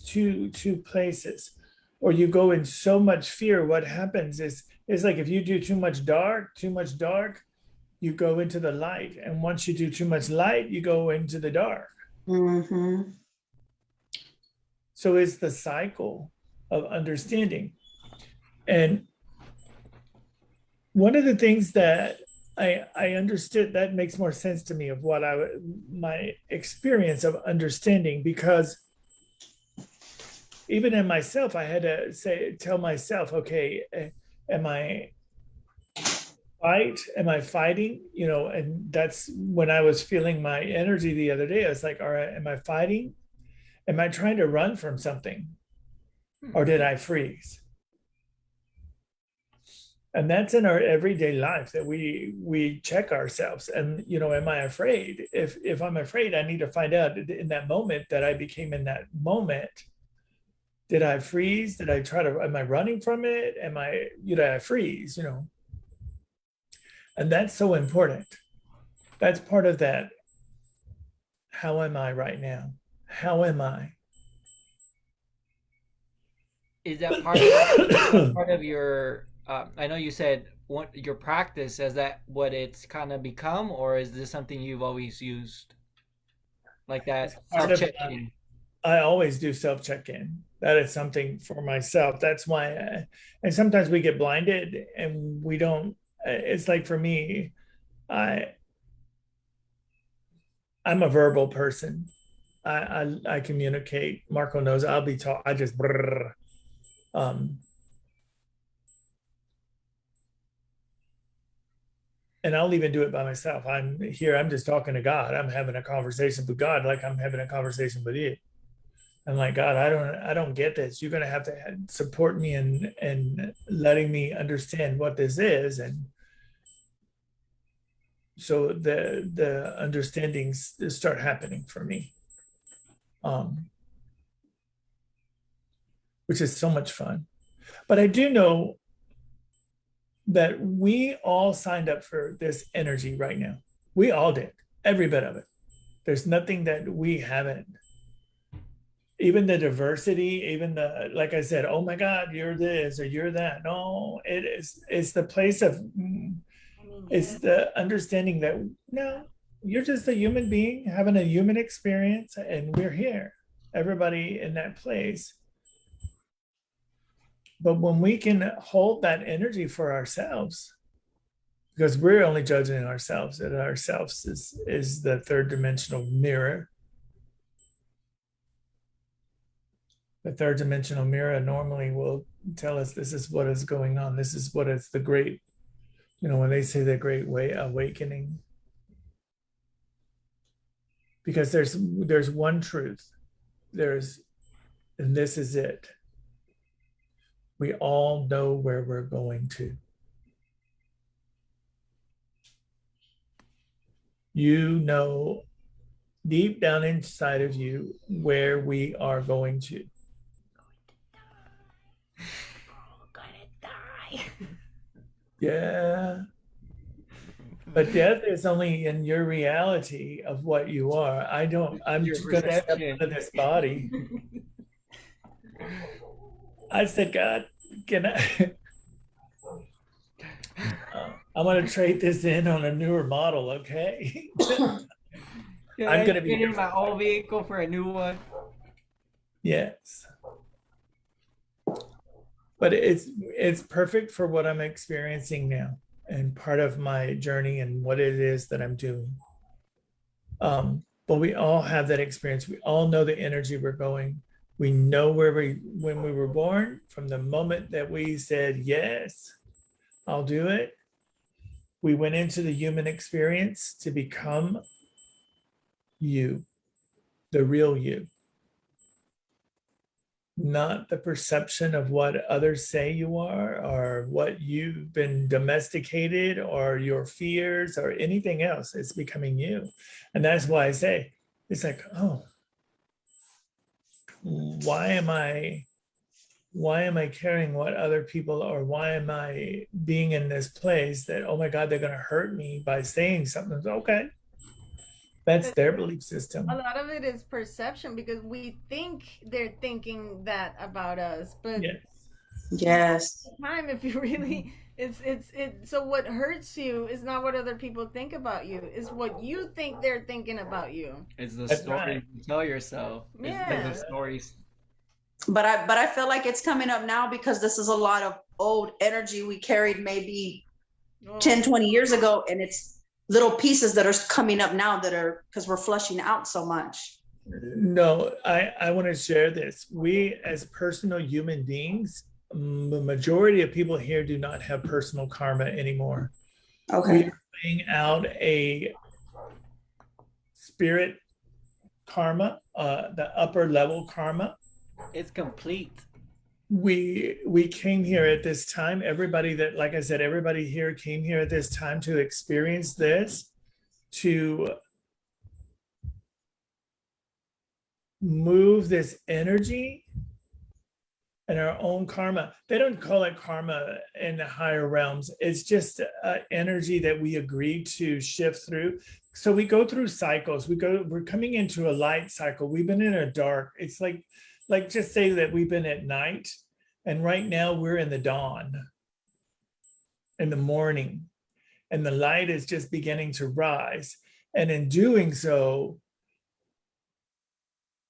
two places. Or you go in so much fear, what happens is like if you do too much dark, you go into the light. And once you do too much light, you go into the dark. Mm-hmm. So it's the cycle of understanding. And one of the things that I understood that makes more sense to me of what my experience of understanding, because even in myself, I had to tell myself, okay, am I fighting? You know, and that's when I was feeling my energy the other day. I was like, all right, am I fighting? Am I trying to run from something? Or did I freeze? And that's in our everyday life that we check ourselves. And, you know, am I afraid? If I'm afraid, I need to find out in that moment that I became in that moment, did I freeze? Did I am I running from it? Did I freeze, you know? And that's so important. That's part of that. How am I right now? How am I? Is that part of your I know you said what your practice, is that what it's kind of become, or is this something you've always used, like that self-checking? I always do self-check-in. That is something for myself. That's why and sometimes we get blinded and we don't. It's like for me, I'm a verbal person. I communicate. Marco knows I'll be taught. I just and I'll even do it by myself. I'm just talking to God. I'm having a conversation with God like I'm having a conversation with you. I'm like, God, I don't get this. You're gonna have to support me in letting me understand what this is. And so the understandings start happening for me. Which is so much fun. But I do know that we all signed up for this energy right now. We all did, every bit of it. There's nothing that we haven't. Even the diversity, even like I said, oh my God, you're this or you're that. No, it's the place of, it's the understanding that, no, you're just a human being having a human experience and we're here, everybody in that place. But when we can hold that energy for ourselves, because we're only judging ourselves, and ourselves is the third dimensional mirror. The third dimensional mirror normally will tell us this is what is going on. This is what is the great, you know, when they say the great way awakening. Because there's one truth. And this is it. We all know where we're going to. You know deep down inside of you where we are going to. Gonna die. Yeah. But death is only in your reality of what you are. I'm just going to step into this body. I said, God, can I? I'm going to trade this in on a newer model, okay? I'm going to be getting my old vehicle for a new one. Yes. But it's perfect for what I'm experiencing now and part of my journey and what it is that I'm doing. But we all have that experience. We all know the energy we're going. We know when we were born, from the moment that we said, yes, I'll do it. We went into the human experience to become you, the real you. not the perception of what others say you are, or what you've been domesticated, or your fears, or anything else. It's becoming you. And that's why I say, it's like, oh, why am I carrying what other people, or why am I being in this place that, oh my God, they're going to hurt me by saying something? Okay. That's their belief system. A lot of it is perception, because we think they're thinking that about us, but yes, time, if you really, so what hurts you is not what other people think about you, is what you think they're thinking about you. It's the story you tell yourself. Yeah. It's the stories. but I feel like it's coming up now, because this is a lot of old energy we carried maybe 10, 20 years ago, and it's little pieces that are coming up now that are, because we're flushing out so much. No, I want to share this. We, as personal human beings, the majority of people here do not have personal karma anymore. Okay. We're playing out a spirit karma, the upper level karma. It's complete. We came here at this time. Everybody that, like I said, everybody here came here at this time to experience this, to move this energy and our own karma. They don't call it karma in the higher realms. It's just energy that we agreed to shift through. So we go through cycles. We're coming into a light cycle. We've been in a dark. It's like just say that we've been at night, and right now we're in the dawn, in the morning, and the light is just beginning to rise. And in doing so,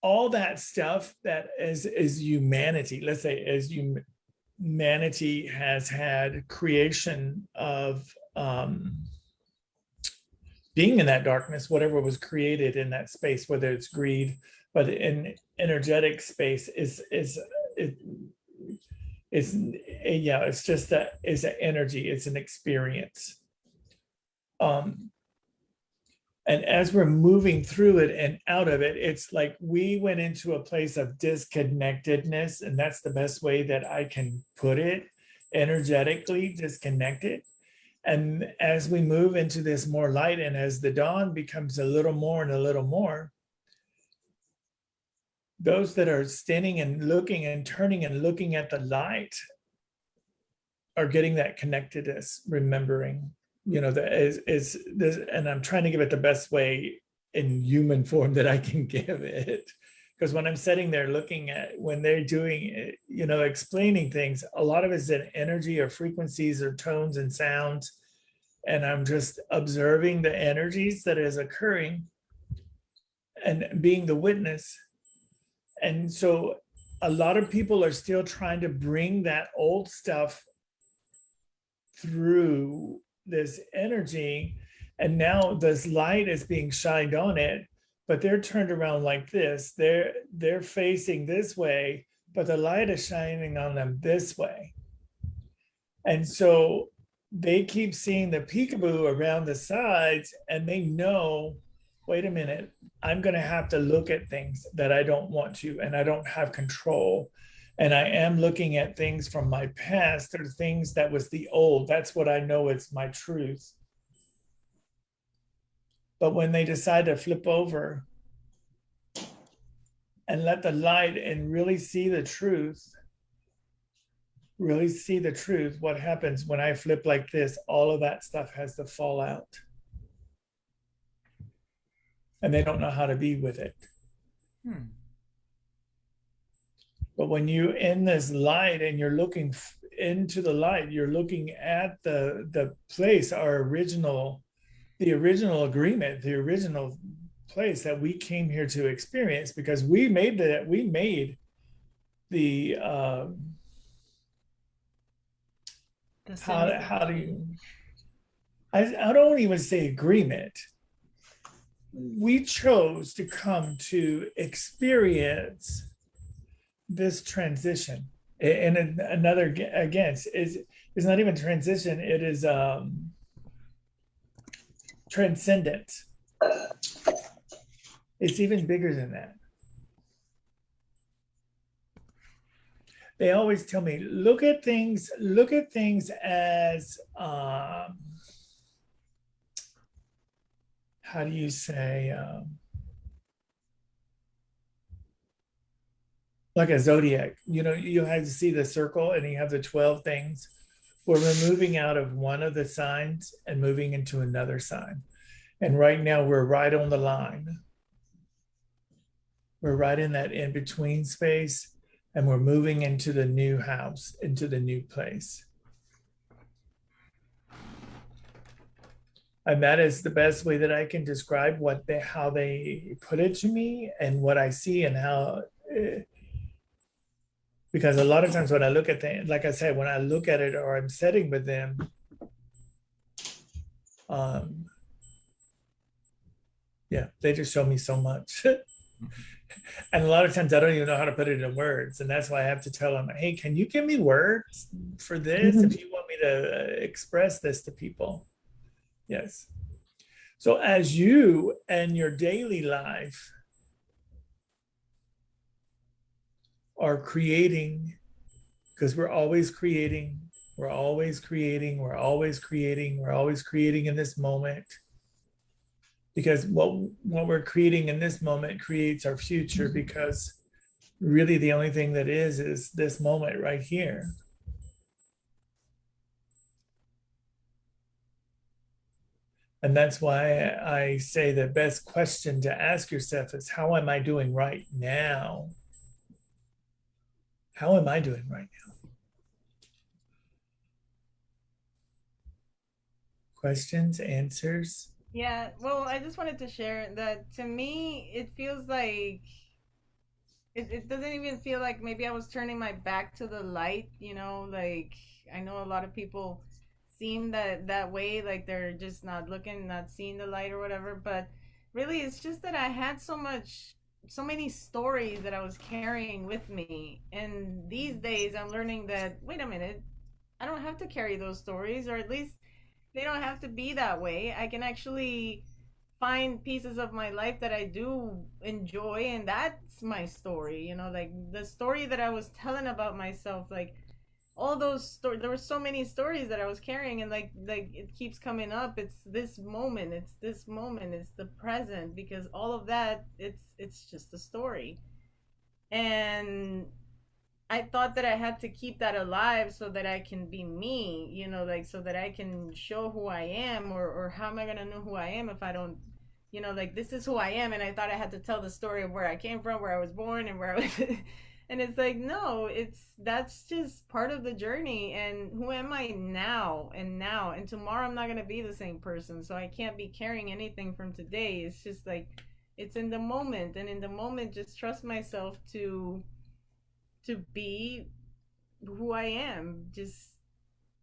all that stuff that is humanity, let's say, as humanity has had creation of being in that darkness, whatever was created in that space, whether it's greed, but in energetic space it's just that is an energy, it's an experience. And as we're moving through it and out of it, it's like we went into a place of disconnectedness, and that's the best way that I can put it, energetically disconnected. And as we move into this more light, and as the dawn becomes a little more and a little more, those that are standing and looking and turning and looking at the light are getting that connectedness, remembering, that is this, and I'm trying to give it the best way in human form that I can give it. Because when I'm sitting there looking at, when they're doing, explaining things, a lot of it's in energy or frequencies or tones and sounds. And I'm just observing the energies that is occurring and being the witness. And so a lot of people are still trying to bring that old stuff through this energy, and now this light is being shined on it, but they're turned around like this. They're facing this way, but the light is shining on them this way. And so they keep seeing the peekaboo around the sides, and they know, wait a minute, I'm going to have to look at things that I don't want to, and I don't have control. And I am looking at things from my past, or things that was the old. That's what I know is my truth. But when they decide to flip over and let the light and really see the truth, what happens when I flip like this, all of that stuff has to fall out. And they don't know how to be with it. But when you're in this light and you're looking into the light, you're looking at the place, the original agreement, the original place that we came here to experience, because we made the how do you, I don't even say agreement. We chose to come to experience this transition. And another, again, is not even transition, it is transcendent. It's even bigger than that. they always tell me, look at things as, how do you say, like a zodiac. You know, you have to see the circle and you have the 12 things where we're moving out of one of the signs and moving into another sign. And right now we're right on the line. We're right in that in-between space, and we're moving into the new house, into the new place. And that is the best way that I can describe how they put it to me and what I see and how, because a lot of times when I look at things, like I said, when I look at it or I'm sitting with them, yeah, they just show me so much. And a lot of times I don't even know how to put it in words. And that's why I have to tell them, hey, can you give me words for this if you want me to express this to people? Yes. So as you and your daily life are creating, because we're always creating in this moment. Because what we're creating in this moment creates our future, because really the only thing that is this moment right here. And that's why I say the best question to ask yourself is, how am I doing right now? How am I doing right now? Questions, answers? Yeah, well, I just wanted to share that to me, it feels like it doesn't even feel like maybe I was turning my back to the light, you know, like I know a lot of people seem that way, like they're just not looking, not seeing the light or whatever, but really it's just that I had so many stories that I was carrying with me. And these days I'm learning that, wait a minute, I don't have to carry those stories, or at least they don't have to be that way. I can actually find pieces of my life that I do enjoy, and that's my story. You know, like the story that I was telling about myself, like all those stories. There were so many stories that I was carrying, and like it keeps coming up. It's this moment. It's this moment. It's the present, because all of that, it's just a story. And I thought that I had to keep that alive so that I can be me, you know, like so that I can show who I am, or how am I gonna know who I am if I don't, you know, like this is who I am, and I thought I had to tell the story of where I came from, where I was born, and where I was, and it's like no, that's just part of the journey, and who am I now, and tomorrow I'm not gonna be the same person, so I can't be carrying anything from today. It's just like it's in the moment, and in the moment, just trust myself to be who I am, just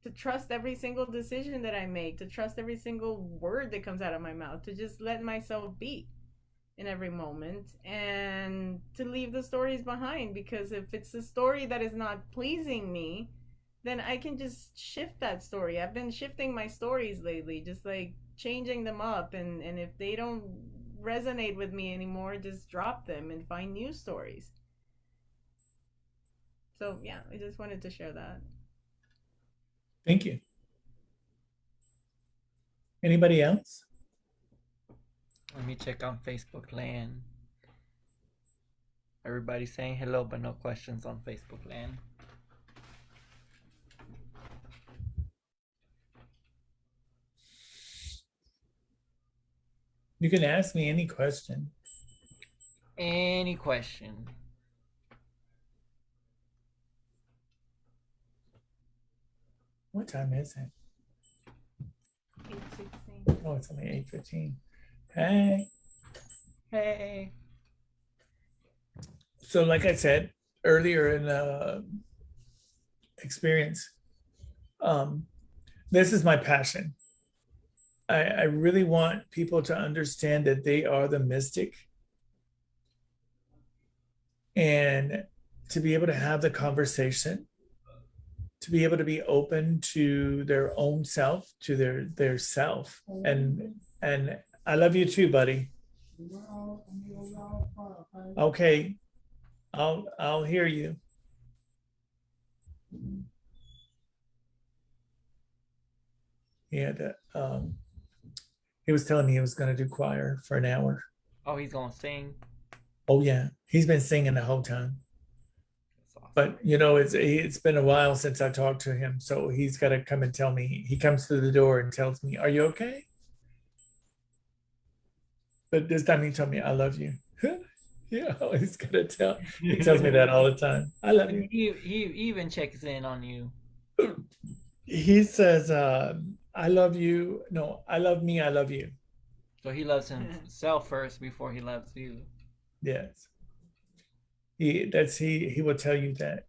to trust every single decision that I make, to trust every single word that comes out of my mouth, to just let myself be in every moment, and to leave the stories behind. Because if it's a story that is not pleasing me, then I can just shift that story. I've been shifting my stories lately, just like changing them up, and if they don't resonate with me anymore, just drop them and find new stories. So yeah, I just wanted to share that. Thank you. Anybody else? Let me check on Facebook land. Everybody's saying hello, but no questions on Facebook land. You can ask me any question. Any question? What time is it? 8:16. Oh, it's only 8:15. Hey. Hey. So like I said earlier in the experience, this is my passion. I really want people to understand that they are the mystic, and to be able to have the conversation, to be able to be open to their own self, to their self. And I love you too, buddy. Okay, I'll hear you. He had he was telling me he was going to do choir for an hour. Oh, he's gonna sing. Oh yeah, he's been singing the whole time. That's awesome. But you know, it's been a while since I talked to him, so he's got to come and tell me. He comes through the door and tells me, "Are you okay?" But this time he told me, "I love you." Yeah, he's gonna tell. He tells me that all the time. I love you. He even checks in on you. He says, "I love you." No, I love me. I love you. So he loves himself first before he loves you. Yes. He will tell you that.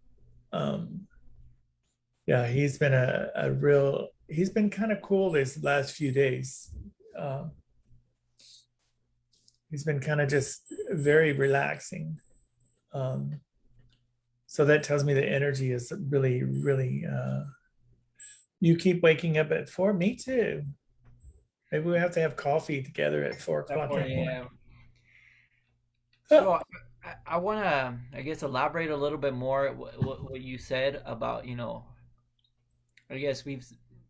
Yeah, he's been a real. He's been kind of cool this last few days. He's been kind of just very relaxing. So that tells me the energy is really, really. You keep waking up at 4. Me too. Maybe we have to have coffee together at 4 o'clock. Yeah. So I want to, I guess, elaborate a little bit more what you said about, you know, I guess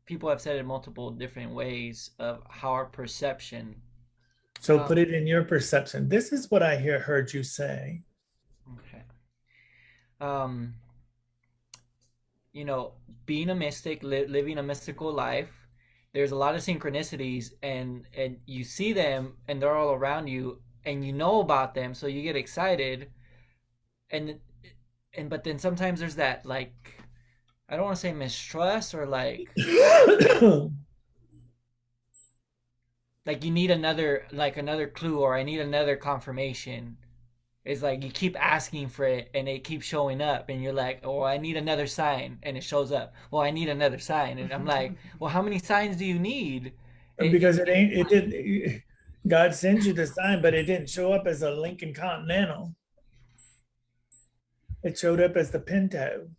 people have said it multiple different ways of how our perception. So put it in your perception. This is what I heard you say. Okay. You know, being a mystic, living a mystical life, there's a lot of synchronicities, and you see them, and they're all around you, and you know about them, so you get excited, and but then sometimes there's that, like, I don't want to say mistrust, or like like you need another clue, or I need another confirmation. It's like you keep asking for it and it keeps showing up, and you're like, oh, I need another sign, and it shows up. Well, I need another sign, and I'm like, well, how many signs do you need? Because it didn't. God sends you the sign, but it didn't show up as a Lincoln Continental. It showed up as the Pinto.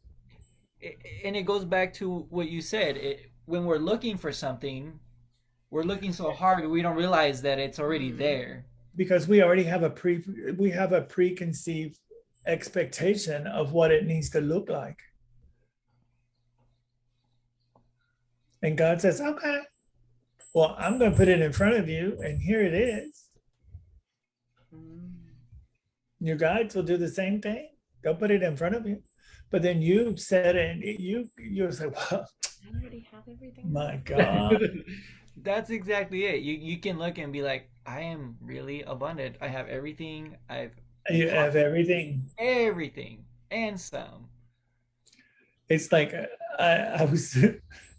And it goes back to what you said. When we're looking for something, we're looking so hard we don't realize that it's already there. Because we already have a preconceived expectation of what it needs to look like. And God says, okay, well, I'm going to put it in front of you, and here it is. Your guides will do the same thing. They'll put it in front of you. But then you said it, and you're like, well, I already have everything. My God. That's exactly it. You can look and be like, I am really abundant. I have everything. You have everything. Everything and some. It's like I was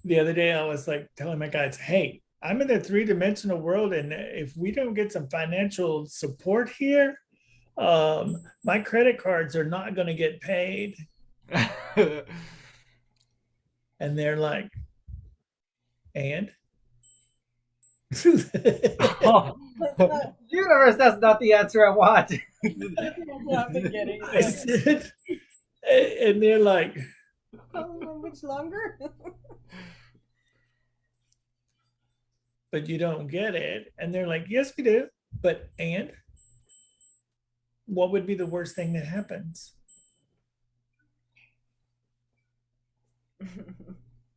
the other day, I was like telling my guys, hey, I'm in a 3-dimensional world, and if we don't get some financial support here, my credit cards are not going to get paid. And they're like, and? Oh, universe, that's not the answer I want. I said, and they're like, how much longer? but you don't get it. And they're like, yes, we do. But and what would be the worst thing that happens?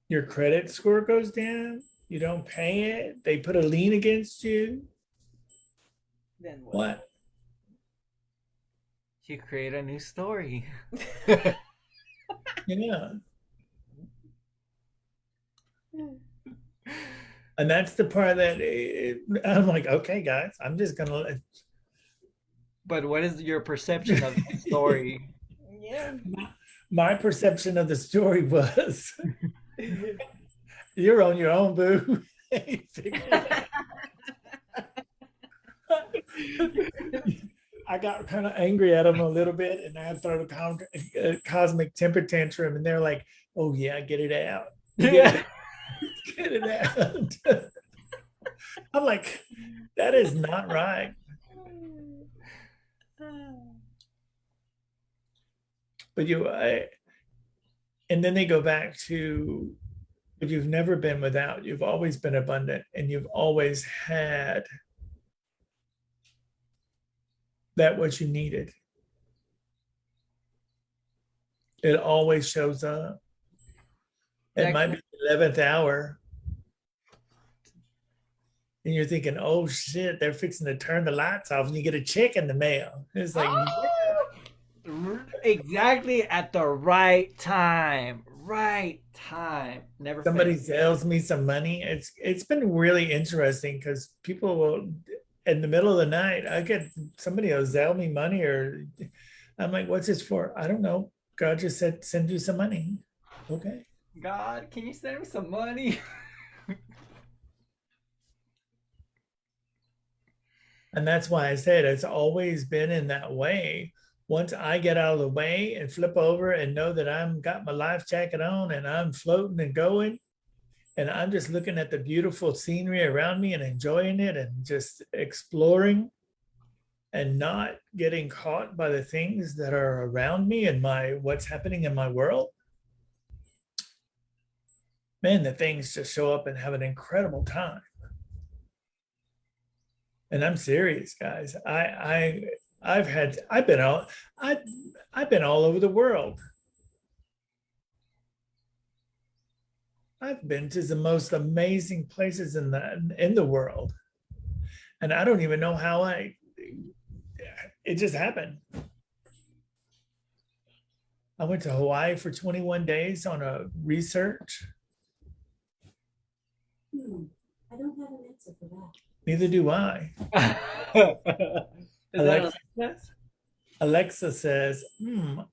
Your credit score goes down. You don't pay it. They put a lien against you. Then what? You create a new story. Yeah. And that's the part that I'm like, okay, guys, I'm just going to. But what is your perception of the story? Yeah. My perception of the story was, you're on your own, boo. I got kind of angry at them a little bit, and I had thrown a cosmic temper tantrum, and they're like, oh yeah, get it out. Get it out. I'm like, that is not right. But and then they go back to, but you've never been without. You've always been abundant, and you've always had that what you needed. It always shows up. It might be the 11th hour. And you're thinking, oh shit, they're fixing to turn the lights off and you get a check in the mail. It's like, Exactly at the right time. Right time. Never somebody fails. sells me some money. It's been really interesting because people will, in the middle of the night, I get somebody will sell me money, or I'm like, what's this for? I don't know. God just said, send you some money. Okay. God, can you send me some money? And that's why I said it's always been in that way. Once I get out of the way and flip over and know that I'm got my life jacket on and I'm floating and going, and I'm just looking at the beautiful scenery around me and enjoying it and just exploring and not getting caught by the things that are around me and what's happening in my world, man, the things just show up and have an incredible time. And I'm serious, guys. I've been all over the world. I've been to the most amazing places in the world. And I don't even know how it just happened. I went to Hawaii for 21 days on a research. I don't have an answer for that. Neither do I. Alexa says,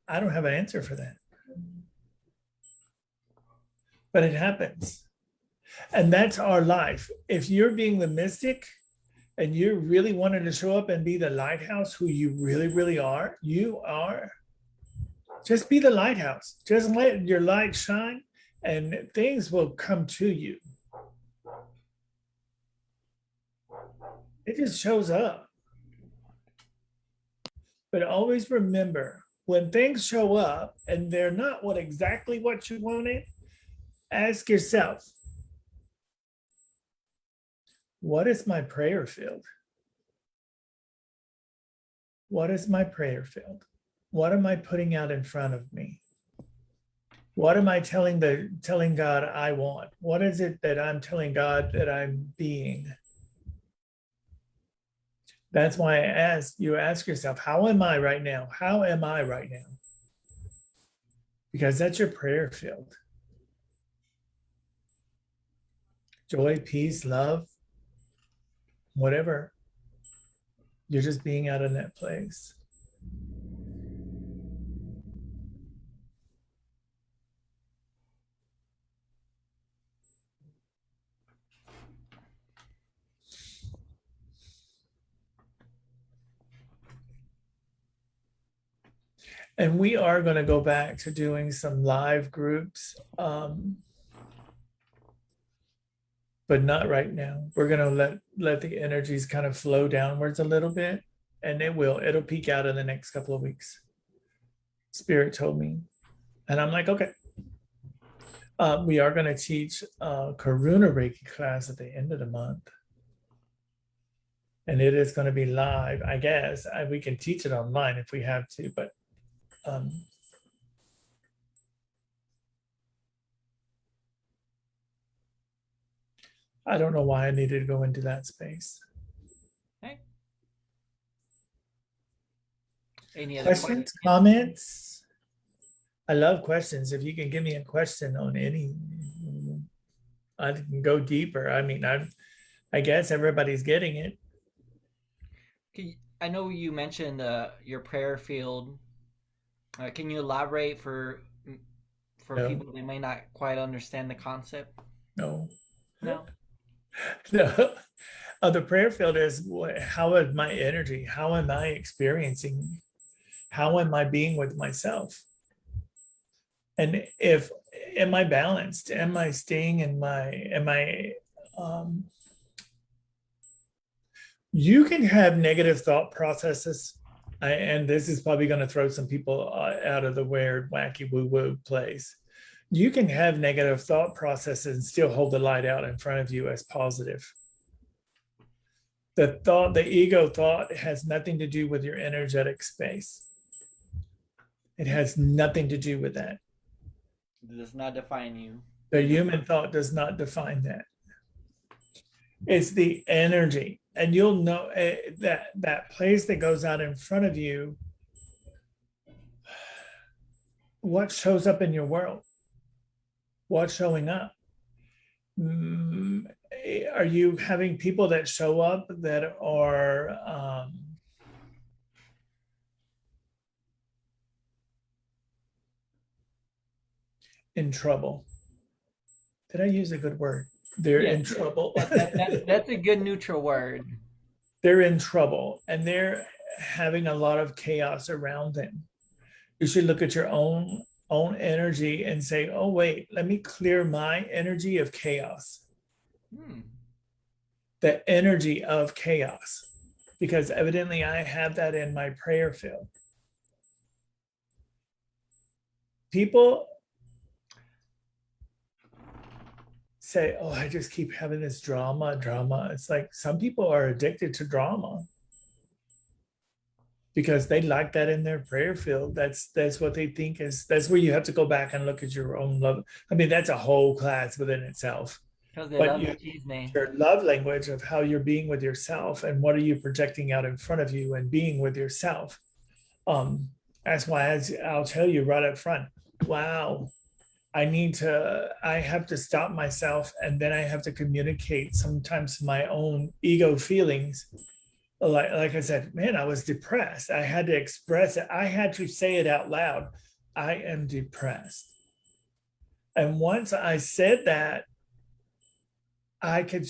I don't have an answer for that. But it happens. And that's our life. If you're being the mystic and you're really wanting to show up and be the lighthouse who you really, really are, you are. Just be the lighthouse. Just let your light shine and things will come to you. It just shows up. But always remember, when things show up and they're not exactly what you wanted, ask yourself, what is my prayer field? What is my prayer field? What am I putting out in front of me? What am I telling God I want? What is it that I'm telling God that I'm being? That's why you ask yourself, how am I right now? How am I right now? Because that's your prayer field. Joy, peace, love, whatever. You're just being out in that place. And we are going to go back to doing some live groups, but not right now. We're going to let the energies kind of flow downwards a little bit, and it'll peak out in the next couple of weeks. Spirit told me, and I'm like, okay. We are going to teach Karuna Reiki class at the end of the month. And it is going to be live, I guess. We can teach it online if we have to, but I don't know why I needed to go into that space. Okay. Any other questions, comments? I love questions. If you can give me a question on any, I can go deeper. I mean, I guess everybody's getting it. I know you mentioned your prayer field. Can you elaborate for No. people that may not quite understand the concept? No. No. No. The prayer field is how is my energy? How am I experiencing? How am I being with myself? And am I balanced? Am I staying in you can have negative thought processes. And this is probably going to throw some people out of the weird, wacky, woo-woo place. You can have negative thought processes and still hold the light out in front of you as positive. The ego thought has nothing to do with your energetic space. It has nothing to do with that. It does not define you. The human thought does not define that. It's the energy. And you'll know that place that goes out in front of you, what shows up in your world? What's showing up? Are you having people that show up that are in trouble? Did I use a good word? They're in trouble. That's a good neutral word. They're in trouble and they're having a lot of chaos around them. You should look at your own energy and say, oh, wait, let me clear my energy of chaos. The energy of chaos, because evidently I have that in my prayer field. People say, oh, I just keep having this drama. It's like some people are addicted to drama because they like that in their prayer field. That's what they think is, that's where you have to go back and look at your own love. I mean, that's a whole class within itself. Because they But love your love language of how you're being with yourself and what are you projecting out in front of you and being with yourself. That's why I'll tell you right up front, wow, I have to stop myself, and then I have to communicate sometimes my own ego feelings. Like I said, man, I was depressed. I had to express it. I had to say it out loud. I am depressed. And once I said that, I could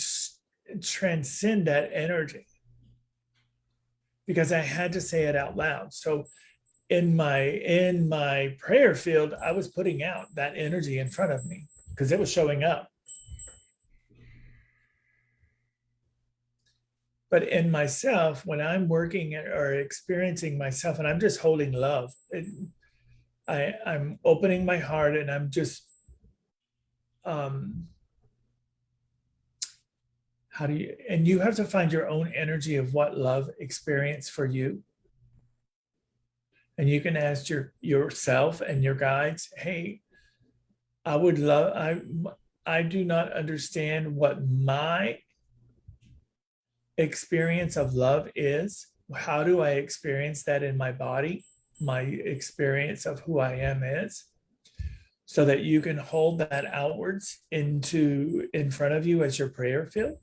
transcend that energy because I had to say it out loud. So in my prayer field, I was putting out that energy in front of me because it was showing up. But in myself, when I'm working or experiencing myself and I'm just holding love, I'm opening my heart and I'm just, and you have to find your own energy of what love experience for you. And you can ask yourself and your guides, hey, I do not understand what my experience of love is. How do I experience that in my body? My experience of who I am is, so that you can hold that outwards in front of you as your prayer field,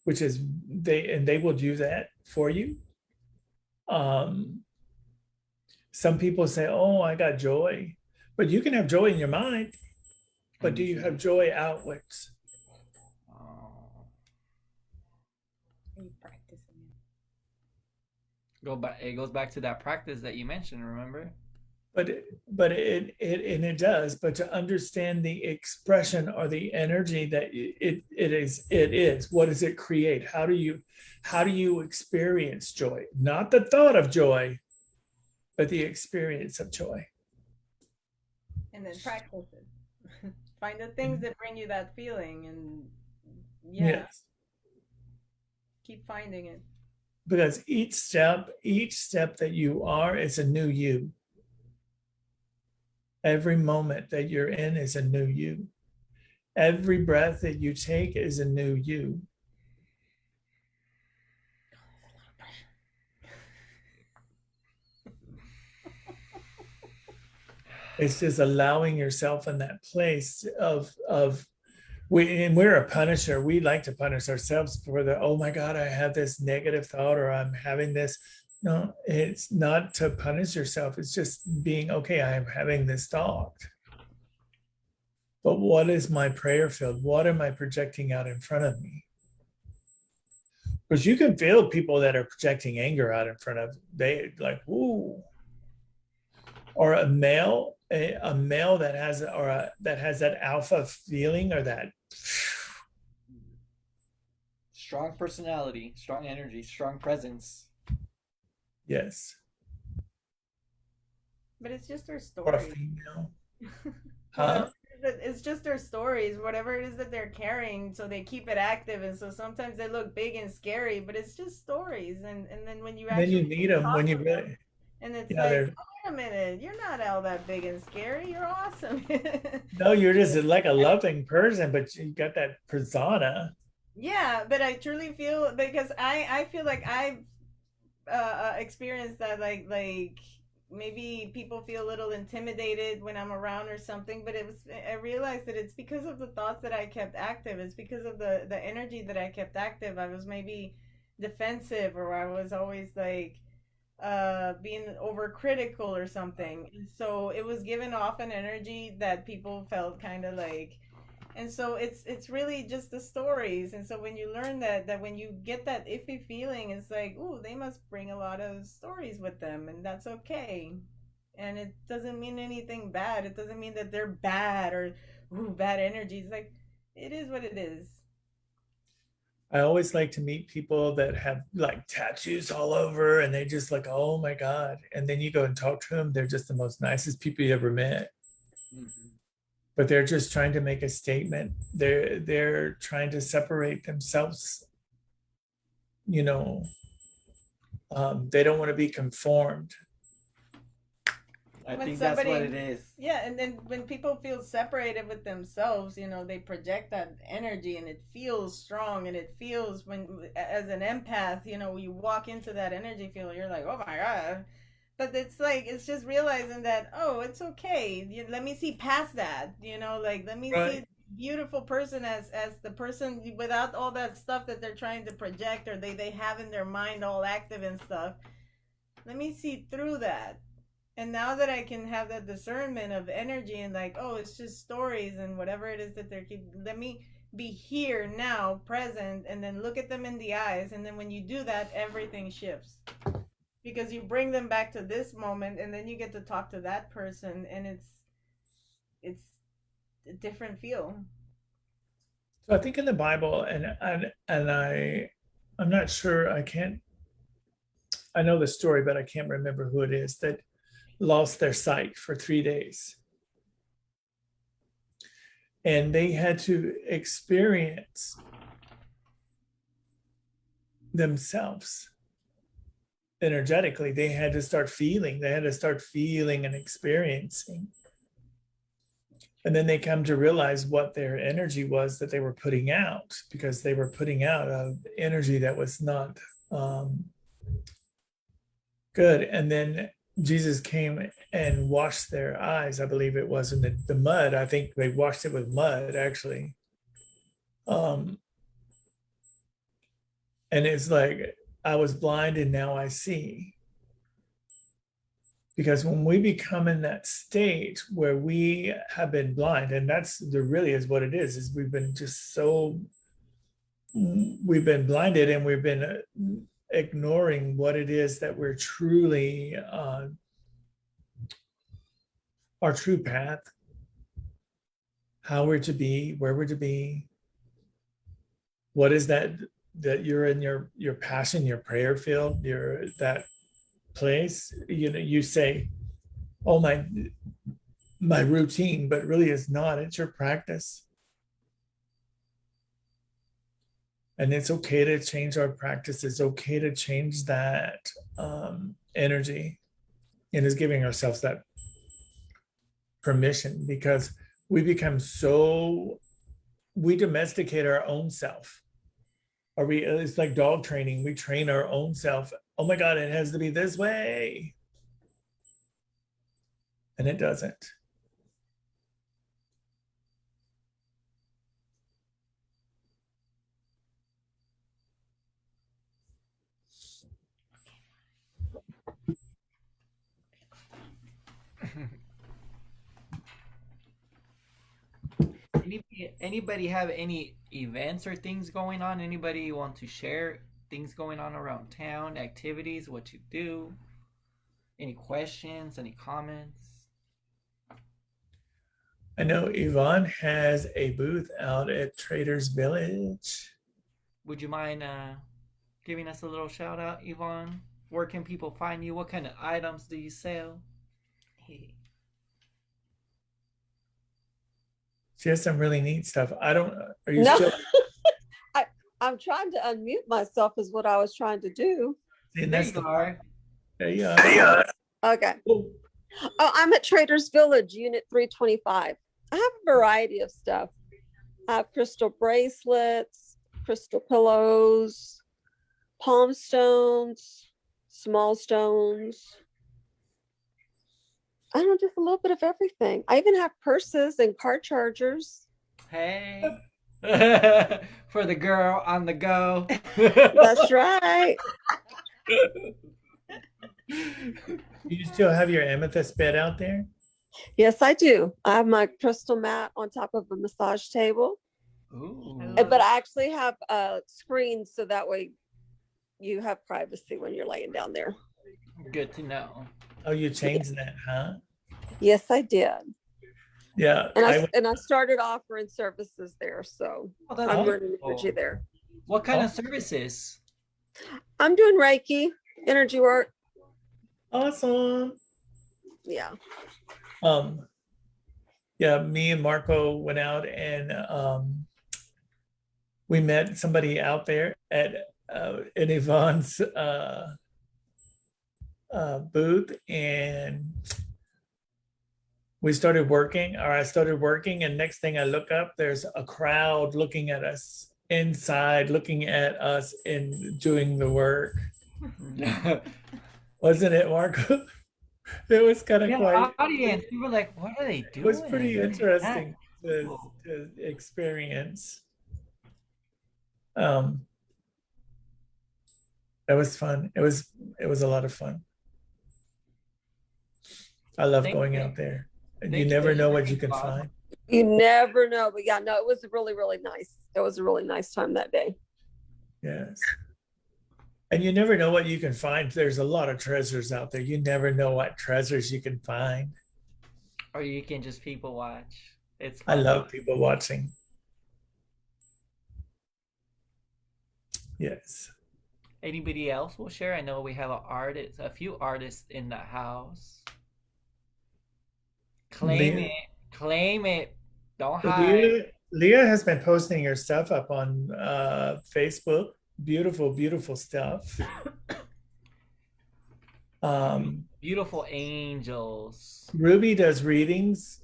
which is they will do that for you. Some people say, oh, I got joy, but you can have joy in your mind, but do you have joy outwards? It goes back to that practice that you mentioned, remember? But it does. But to understand the expression or the energy that it is, what does it create? How do you experience joy? Not the thought of joy, but the experience of joy. And then practice it. Find the things that bring you that feeling, and yes. Keep finding it. Because each step that you are is a new you. Every moment that you're in is a new you. Every breath that you take is a new you. It's just allowing yourself in that place of we're a punisher. We like to punish ourselves for oh my God, I have this negative thought, or I'm having this. No, it's not to punish yourself. It's just being, okay, I am having this thought. But what is my prayer field? What am I projecting out in front of me? Because you can feel people that are projecting anger out in front of, they like, ooh. Or a male that has that alpha feeling, or that strong personality, strong energy, strong presence. Yes. But it's just their story. Or a female. Huh? It's just their stories, whatever it is that they're carrying, so they keep it active, and so sometimes they look big and scary, but it's just stories. And then when you actually, then you need them when you really, And it's Yeah, like, they're, oh, wait a minute, you're not all that big and scary. You're awesome. no, you're just like a loving person, but you got that persona. Yeah, but I truly feel, because I feel like I've experienced that, like maybe people feel a little intimidated when I'm around or something, but I realized that it's because of the thoughts that I kept active. It's because of the energy that I kept active. I was maybe defensive, or I was always like being overcritical or something. And so it was giving off an energy that people felt kind of like, and so it's really just the stories. And so when you learn that when you get that iffy feeling, it's like, ooh, they must bring a lot of stories with them, and that's okay. And it doesn't mean anything bad. It doesn't mean that they're bad or ooh, bad energy. It's like, it is what it is. I always like to meet people that have like tattoos all over and they just like, oh my God. And then you go and talk to them. They're just the most nicest people you ever met. But they're just trying to make a statement. They're trying to separate themselves. You know, they don't want to be conformed. I When think that's what somebody- it is. Yeah, and then when people feel separated with themselves, they project that energy, and it feels strong, and it feels, when as an empath, you walk into that energy field, you're like, oh my God. But it's like, it's just realizing that, oh, it's okay. Let me see past that, like, let me see Right. the beautiful person as the person without all that stuff that they're trying to project, or they have in their mind all active and stuff. Let me see through that. And now that I can have that discernment of energy and like, oh, it's just stories and whatever it is that they're let me be here now, present, and then look at them in the eyes. And then when you do that, everything shifts, because you bring them back to this moment, and then you get to talk to that person, and it's a different feel. So I think in the Bible, and I'm not sure, I know the story, but I can't remember who it is that lost their sight for 3 days. And they had to experience themselves energetically. They had to start feeling and experiencing. And then they come to realize what their energy was that they were putting out, because they were putting out energy that was not good. And then Jesus came and washed their eyes. I believe it was in the mud. I think they washed it with mud, actually. And it's like, I was blind and now I see. Because when we become in that state where we have been blind, and there really is what it is we've been blinded, and we've been ignoring what it is that we're truly our true path, how we're to be, where we're to be. What is that you're in your passion, your prayer field, that place, you say, oh, my routine, but really it's not. It's your practice. And it's okay to change our practice. It's okay to change that energy, and is giving ourselves that permission, because we domesticate our own self. It's like dog training. We train our own self. Oh my God, it has to be this way. And it doesn't. Anybody have any events or things going on? Anybody want to share things going on around town, activities, what you do? Any questions, any comments? I know Yvonne has a booth out at Traders Village. Would you mind giving us a little shout out, Yvonne? Where can people find you? What kind of items do you sell? She has some really neat stuff. Are you No. still? I'm trying to unmute myself is what I was trying to do. And There that's you are. There you are. Okay. Oh, Oh, I'm at Traders Village, Unit 325. I have a variety of stuff. I have crystal bracelets, crystal pillows, palm stones, small stones. I don't know, just a little bit of everything. I even have purses and car chargers. Hey. For the girl on the go. That's right. you still have your amethyst bed out there? Yes, I do. I have my crystal mat on top of a massage table. Ooh. But I actually have a screen so that way you have privacy when you're laying down there. Good to know. Oh, you changed that, huh? Yes, I did. Yeah. And I started offering services there, so Oh, that's I'm learning wonderful. energy there. What kind of services? I'm doing Reiki, energy work. Awesome. Yeah. Yeah, me and Marco went out and we met somebody out there at in Yvonne's booth, and we started working, or I started working, and next thing I look up, there's a crowd looking at us inside, looking at us in doing the work. Wasn't it, Marco? It was kind of quite. Audience, we were like, what are they doing? It was pretty What is interesting that? to experience. It was fun. It was a lot of fun. I love going out there. And you never know what you can find. You never know. But yeah, no, it was really, really nice. It was a really nice time that day. Yes. And you never know what you can find. There's a lot of treasures out there. You never know what treasures you can find. Or you can just people watch. It's I fun. love people watching. Yes. Anybody else will share? I know we have a few artists in the house. Claim Leah- it. Claim it. Don't hide. Leah has been posting her stuff up on Facebook. Beautiful, beautiful stuff. Beautiful angels. Ruby does readings.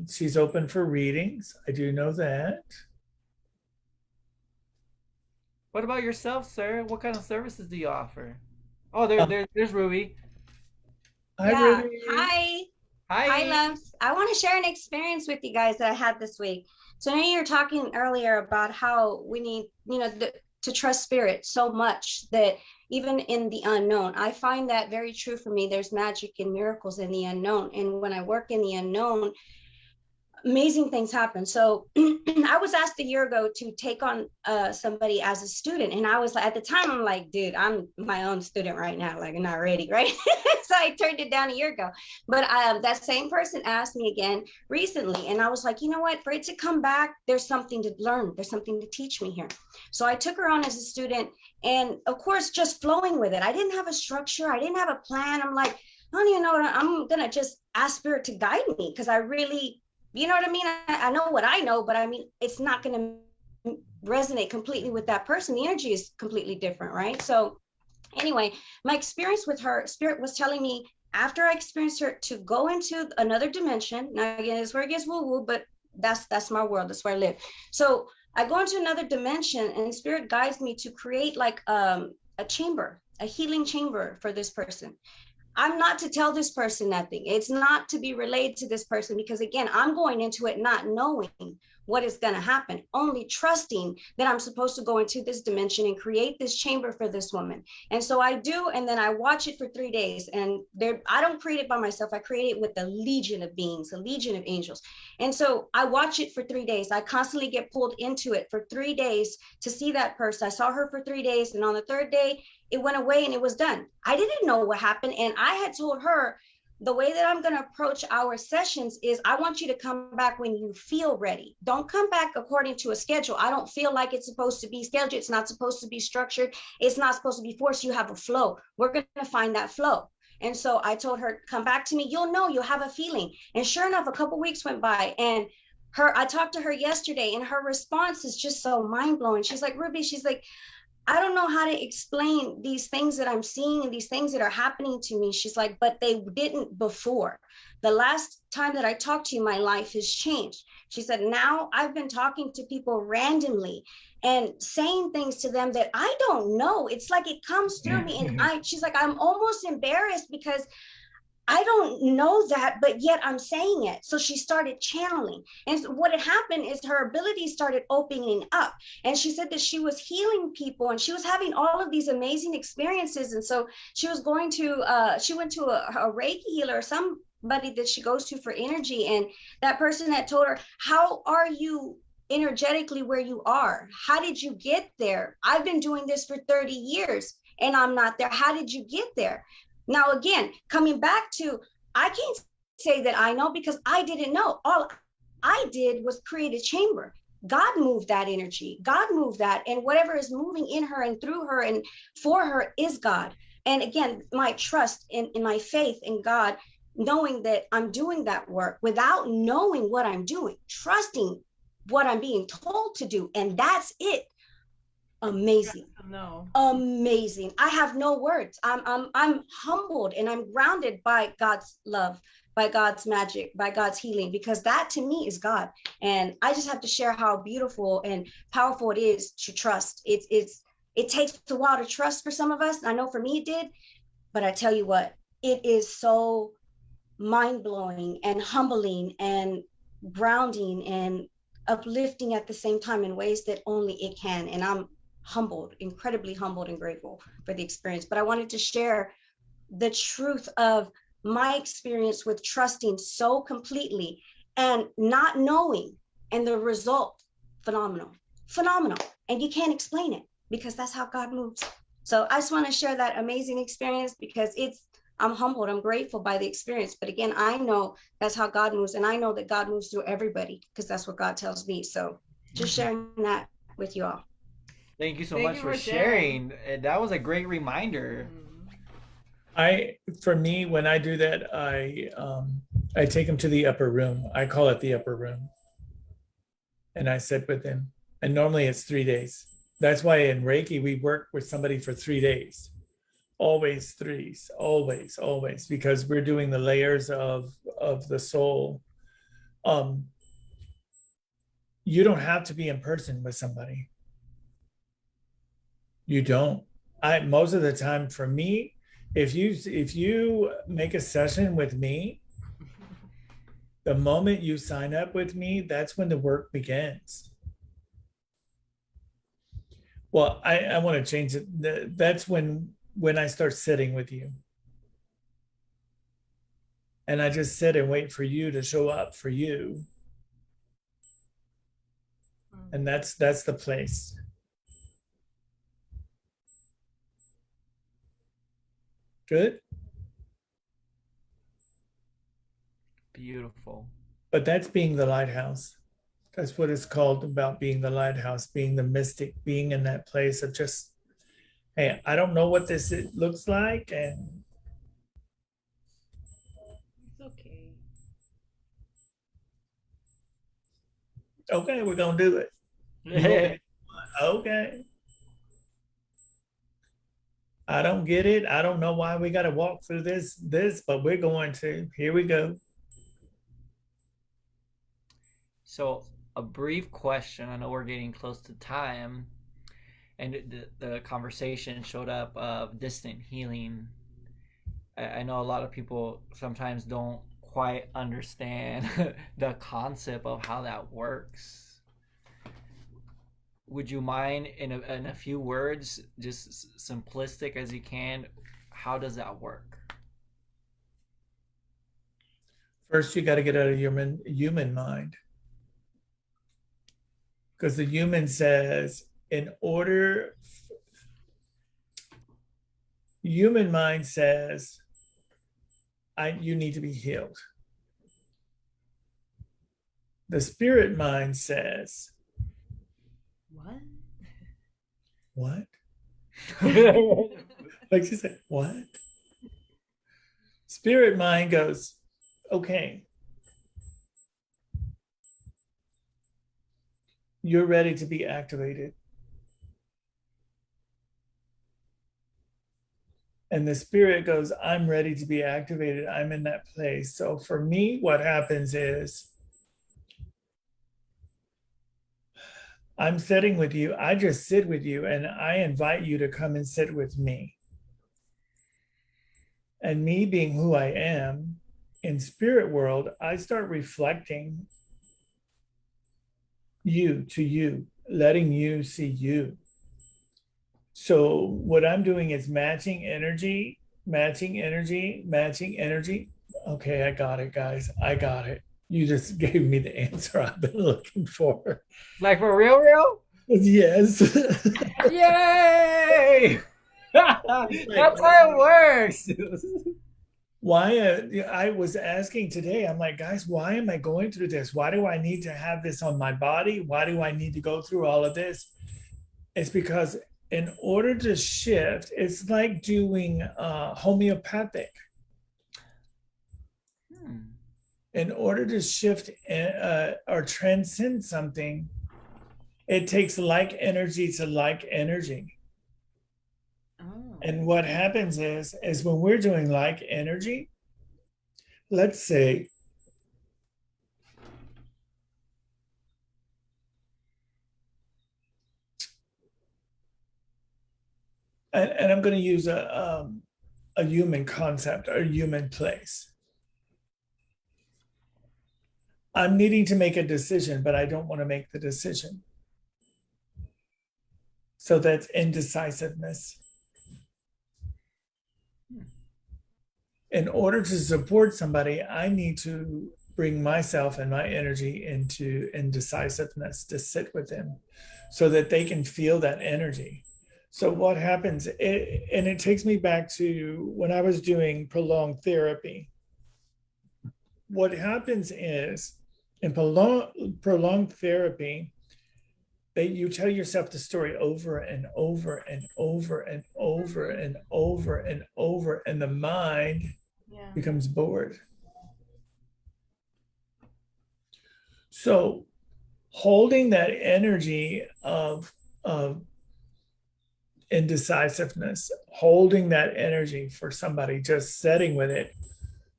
She's open for readings. I do know that. What about yourself, sir? What kind of services do you offer? Oh, there's Ruby. Hi, Yeah. Ruby. Hi. Hi. Hi, loves. I want to share an experience with you guys that I had this week. So I know you were talking earlier about how we need, to trust spirit so much that even in the unknown, I find that very true for me. There's magic and miracles in the unknown. And when I work in the unknown, amazing things happen. So I was asked a year ago to take on somebody as a student. And I was like, at the time, I'm like, dude, I'm my own student right now. Like, I'm not ready, right? So I turned it down a year ago. But that same person asked me again recently. And I was like, you know what? For it to come back, there's something to learn. There's something to teach me here. So I took her on as a student. And of course, just flowing with it. I didn't have a structure. I didn't have a plan. I'm like, I don't even know. I'm going to just ask spirit to guide me because I really, you know what I mean? I know what I know, but I mean, it's not going to resonate completely with that person. The energy is completely different, right? So anyway, my experience with her, spirit was telling me after I experienced her to go into another dimension. Now, again, it's where it gets woo-woo, but that's my world. That's where I live. So I go into another dimension and spirit guides me to create like a chamber, a healing chamber for this person. I'm not to tell this person nothing. It's not to be relayed to this person because, again, I'm going into it not knowing what is going to happen, only trusting that I'm supposed to go into this dimension and create this chamber for this woman. And so I do, and then I watch it for 3 days. And I don't create it by myself. I create it with a legion of beings, a legion of angels. And so I watch it for 3 days. I constantly get pulled into it for 3 days to see that person. I saw her for 3 days, and on the third day, it went away and it was done. I didn't know what happened. And I had told her the way that I'm going to approach our sessions is I want you to come back when you feel ready. Don't come back according to a schedule. I don't feel like it's supposed to be scheduled. It's not supposed to be structured. It's not supposed to be forced. You have a flow. We're going to find that flow. And so I told her, come back to me. You'll know, you'll have a feeling. And sure enough, a couple of weeks went by and I talked to her yesterday and her response is just so mind blowing. She's like, Ruby, she's like, I don't know how to explain these things that I'm seeing and these things that are happening to me. She's like, but they didn't before. The last time that I talked to you, my life has changed. She said, now I've been talking to people randomly and saying things to them that I don't know. It's like it comes through me. And she's like, I'm almost embarrassed because I don't know that, but yet I'm saying it. So she started channeling. And what had happened is her abilities started opening up. And she said that she was healing people and she was having all of these amazing experiences. And so she was going to, she went to a Reiki healer or somebody that she goes to for energy. And that person had told her, how are you energetically where you are? How did you get there? I've been doing this for 30 years and I'm not there. How did you get there? Now, again, coming back to, I can't say that I know because I didn't know. All I did was create a chamber. God moved that energy. God moved that. And whatever is moving in her and through her and for her is God. And again, my trust in my faith in God, knowing that I'm doing that work without knowing what I'm doing, trusting what I'm being told to do. And that's it. Amazing. No. Amazing. I have no words. I'm humbled and I'm grounded by God's love, by God's magic, by God's healing, because that to me is God. And I just have to share how beautiful and powerful it is to trust. It takes a while to trust for some of us. I know for me it did, but I tell you what, it is so mind-blowing and humbling and grounding and uplifting at the same time in ways that only it can. And I'm humbled, incredibly humbled and grateful for the experience. But I wanted to share the truth of my experience with trusting so completely and not knowing, and the result, phenomenal. And you can't explain it because that's how God moves. So I just want to share that amazing experience because I'm humbled, I'm grateful by the experience. But again, I know that's how God moves, and I know that God moves through everybody because that's what God tells me. So just sharing that with you all. Thank you so much for sharing. That was a great reminder. For me, when I do that, I take them to the upper room. I call it the upper room. And I sit with them. And normally it's 3 days. That's why in Reiki, we work with somebody for 3 days. Always threes, always, because we're doing the layers of the soul. You don't have to be in person with somebody. You don't. Most of the time for me, if you make a session with me, the moment you sign up with me, that's when the work begins. Well, I want to change it. That's when I start sitting with you. And I just sit and wait for you to show up for you. And that's the place. Good. Beautiful. But that's being the lighthouse. That's what it's called, about being the lighthouse, being the mystic, being in that place of just, hey, I don't know what this looks like, and It's okay. Okay, we're gonna do it. Okay. I don't get it. I don't know why we got to walk through this, but we're going to. Here we go. So, a brief question. I know we're getting close to time, and the conversation showed up of distant healing. I know a lot of people sometimes don't quite understand the concept of how that works. Would you mind in a few words, just simplistic as you can, how does that work? First, you got to get out of your human mind. Because the human says, human mind says, you need to be healed. The spirit mind says, what? Like she said, what? Spirit mind goes, okay, you're ready to be activated. And the spirit goes, I'm ready to be activated. I'm in that place. So for me, what happens is I'm sitting with you. I just sit with you and I invite you to come and sit with me. And me being who I am in spirit world, I start reflecting you to you, letting you see you. So what I'm doing is matching energy, matching energy, matching energy. Okay, I got it, guys. I got it. You just gave me the answer I've been looking for. Like for real, real? Yes. Yay! That's how it works. Why I was asking today, I'm like, guys, why am I going through this? Why do I need to have this on my body? Why do I need to go through all of this? It's because in order to shift, it's like doing homeopathic. In order to shift or transcend something, it takes like energy to like energy. And what happens is when we're doing like energy, let's say, and I'm going to use a human concept or a human place. I'm needing to make a decision, but I don't want to make the decision. So that's indecisiveness. In order to support somebody, I need to bring myself and my energy into indecisiveness to sit with them so that they can feel that energy. So what happens, and it takes me back to when I was doing prolonged therapy. What happens is in prolonged therapy, you tell yourself the story over and over and over and over and over and over, and the mind becomes bored. So holding that energy of indecisiveness, holding that energy for somebody, just sitting with it,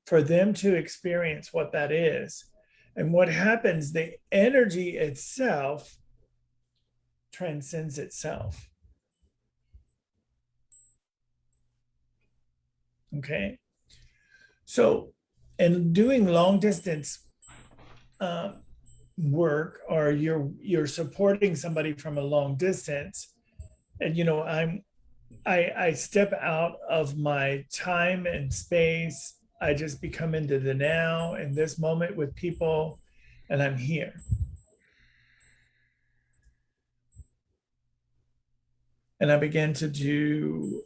for them to experience what that is. And what happens, the energy itself transcends itself. Okay. So in doing long distance work, or you're supporting somebody from a long distance, and I step out of my time and space. I just become into the now in this moment with people, and I'm here. And I began to do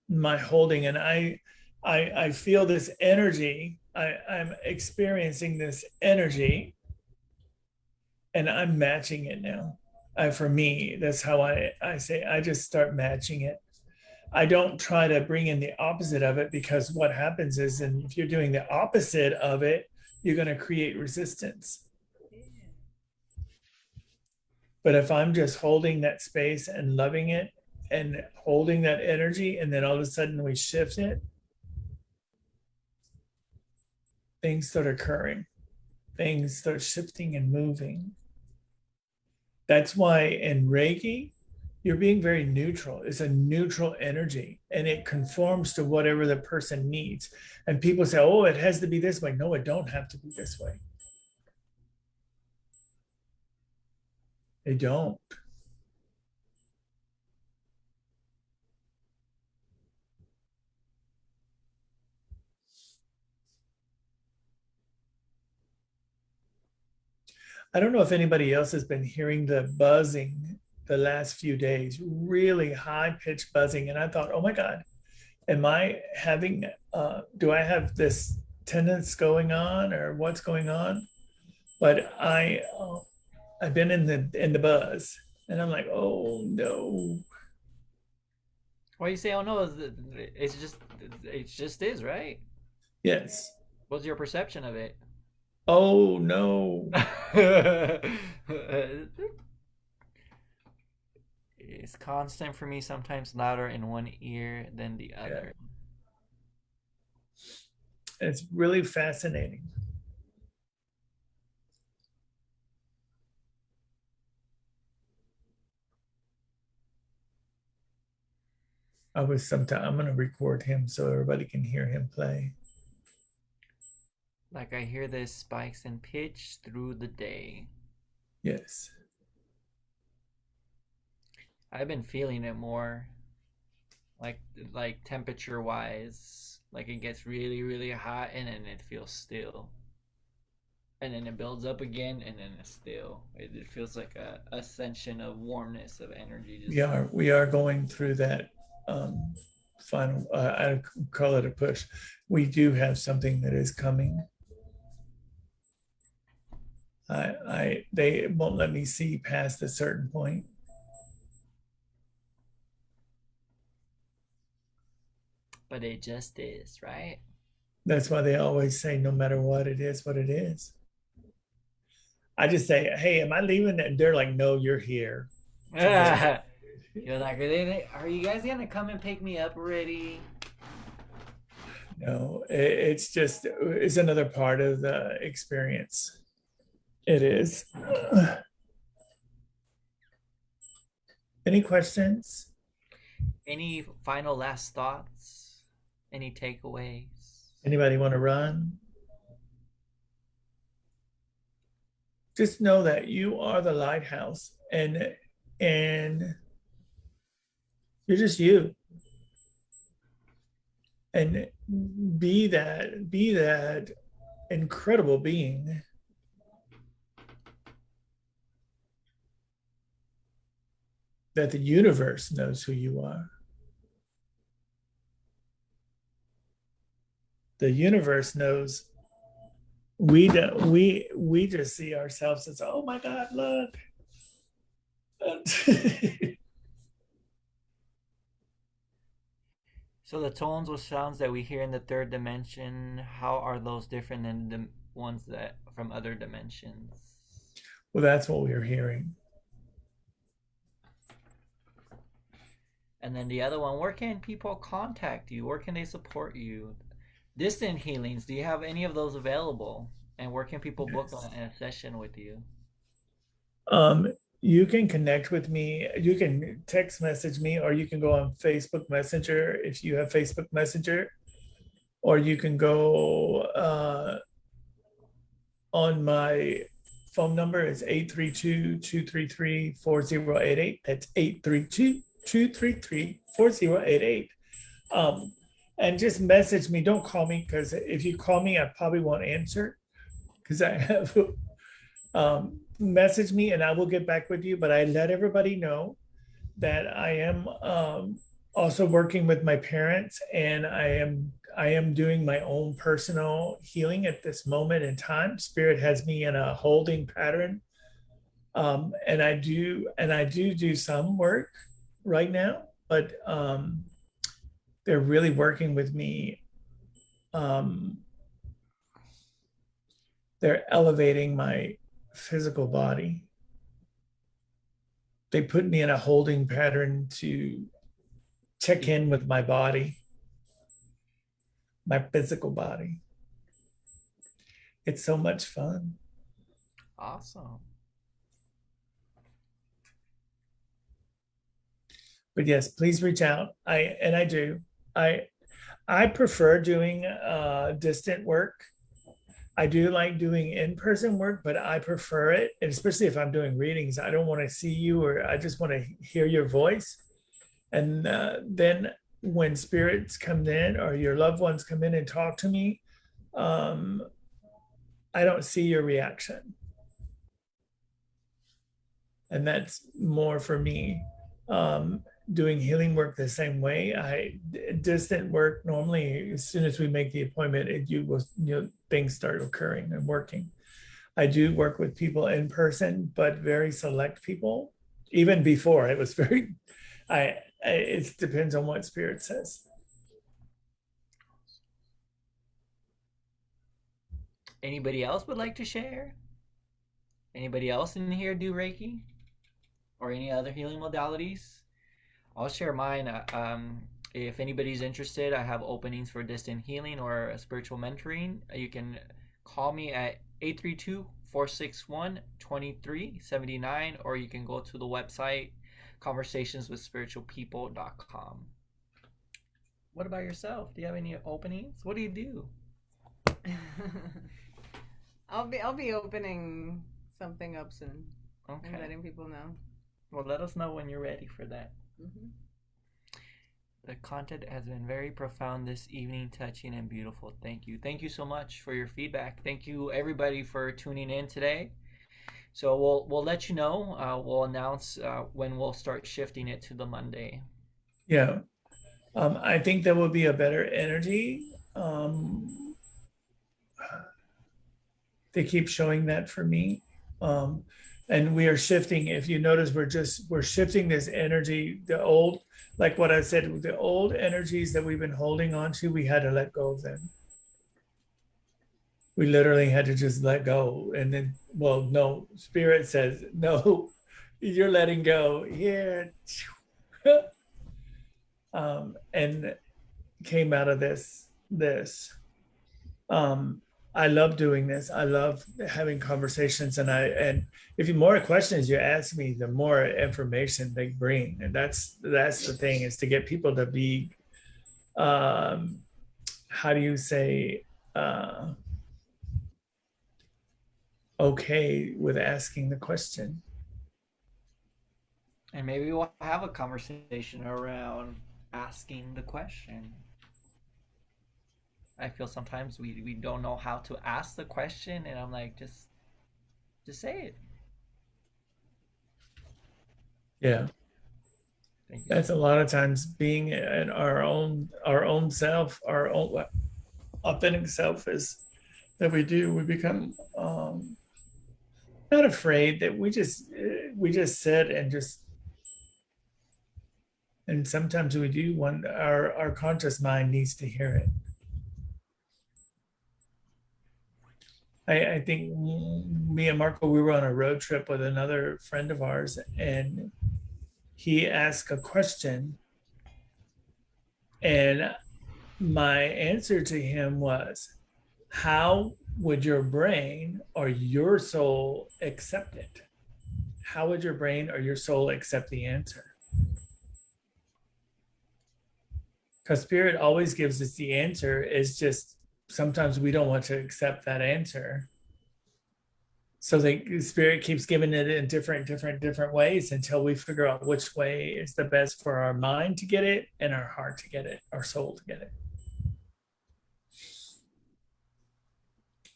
my holding, and I feel this energy. I'm experiencing this energy, and I'm matching it now. For me, that's how I say, I just start matching it. I don't try to bring in the opposite of it, because what happens is, and if you're doing the opposite of it, you're going to create resistance. But if I'm just holding that space and loving it and holding that energy, and then all of a sudden we shift it, things start occurring. Things start shifting and moving. That's why in Reiki, you're being very neutral. It's a neutral energy, and it conforms to whatever the person needs. And people say, oh, it has to be this way. No, it don't have to be this way. They don't. I don't know if anybody else has been hearing the buzzing the last few days, really high-pitched buzzing. And I thought, oh my God, am I having, do I have this tendency going on, or what's going on? But I've been in the buzz, and I'm like, oh no. Why you say, oh no? It just is, right? Yes. What's your perception of it? Oh no. It's constant for me, sometimes louder in one ear than the other. It's really fascinating. I'm going to record him so everybody can hear him play. Like I hear the spikes in pitch through the day. Yes. I've been feeling it more, like temperature wise. Like it gets really, really hot and then it feels still. And then it builds up again and then it's still. It feels like a ascension of warmness, of energy. We are going through that final, I call it a push. We do have something that is coming. They won't let me see past a certain point. But it just is, right? That's why they always say, no matter what it is, what it is. I just say, hey, am I leaving? And they're like, no, you're here. You're like, are you guys gonna come and pick me up already? No, it's another part of the experience. It is. Any questions? Any final last thoughts? Any takeaways? Anybody want to run? Just know that you are the lighthouse, and you're just you. And be that incredible being. That the universe knows who you are. The universe knows. We just see ourselves as, oh my God, look. So the tones or sounds that we hear in the third dimension, how are those different than the ones that from other dimensions? Well, that's what we're hearing. And then the other one, where can people contact you? Where can they support you? Distant healings, do you have any of those available? And where can people book a session with you? You can connect with me. You can text message me, or you can go on Facebook Messenger if you have Facebook Messenger, or you can go on my phone number. It's 832-233-4088. That's 832-233-4088. And just message me. Don't call me, because if you call me, I probably won't answer, because I have message me and I will get back with you. But I let everybody know that I am also working with my parents, and I am doing my own personal healing at this moment in time. Spirit has me in a holding pattern, and I do some work right now, but they're really working with me. They're elevating my physical body. They put me in a holding pattern to check in with my body, my physical body. It's so much fun. Awesome. But yes, please reach out. I do. I prefer doing distant work. I do like doing in-person work, but I prefer it, and especially if I'm doing readings. I don't want to see you, or I just want to hear your voice. And then when spirits come in, or your loved ones come in and talk to me, I don't see your reaction. And that's more for me. Doing healing work the same way. Distant work, normally as soon as we make the appointment, things start occurring and working. I do work with people in person, but very select people. Even before, it was very, it depends on what Spirit says. Anybody else would like to share? Anybody else in here do Reiki? or any other healing modalities. I'll share mine. If anybody's interested, I have openings for distant healing or spiritual mentoring. You can call me at 832-461-2379, or you can go to the website conversationswithspiritualpeople.com. What about yourself? Do you have any openings? What do you do? I'll be opening something up soon. Okay. And letting people know. Well, let us know when you're ready for that. Mm-hmm. The content has been very profound this evening, touching and beautiful. Thank you. Thank you so much for your feedback. Thank you everybody for tuning in today. So we'll let you know. We'll announce when we'll start shifting it to the Monday. Yeah. I think there will be a better energy. They keep showing that for me. And we are shifting. If you notice, we're shifting this energy, the old, like what I said, the old energies that we've been holding on to, we had to let go of them. We literally had to just let go. And then, well, no, Spirit says, no, you're letting go here. And came out of this. I love doing this. I love having conversations, and if you more questions you ask me, the more information they bring, and that's the thing, is to get people to be, how do you say, okay with asking the question. And maybe we'll have a conversation around asking the question. I feel sometimes we don't know how to ask the question, and I'm like, just say it. Yeah. That's a lot of times being in our own self, our own authentic self is that we become not afraid, that we just sit and sometimes we do our conscious mind needs to hear it. I think me and Marco, we were on a road trip with another friend of ours, and he asked a question, and my answer to him was, how would your brain or your soul accept it? How would your brain or your soul accept the answer? Because Spirit always gives us the answer. It's just sometimes we don't want to accept that answer. So the Spirit keeps giving it in different ways until we figure out which way is the best for our mind to get it and our heart to get it, our soul to get it.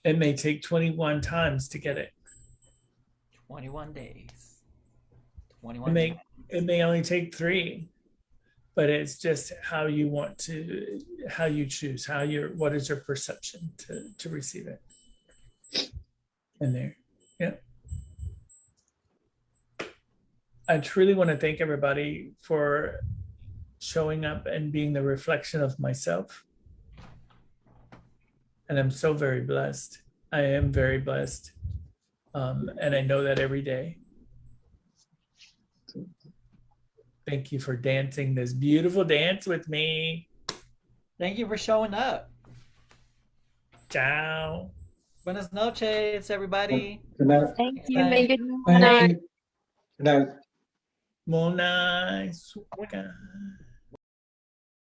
It may take 21 times to get it. 21 days. 21 it may only take 3. But it's just how you want to, how you choose, what is your perception to receive it. In there. Yeah. I truly want to thank everybody for showing up and being the reflection of myself. And I'm so very blessed. I am very blessed. And I know that every day. Thank you for dancing this beautiful dance with me. Thank you for showing up. Ciao. Buenas noches, everybody. Good night. Thank you. Bye. Good Thank night. you. Good night. Mona.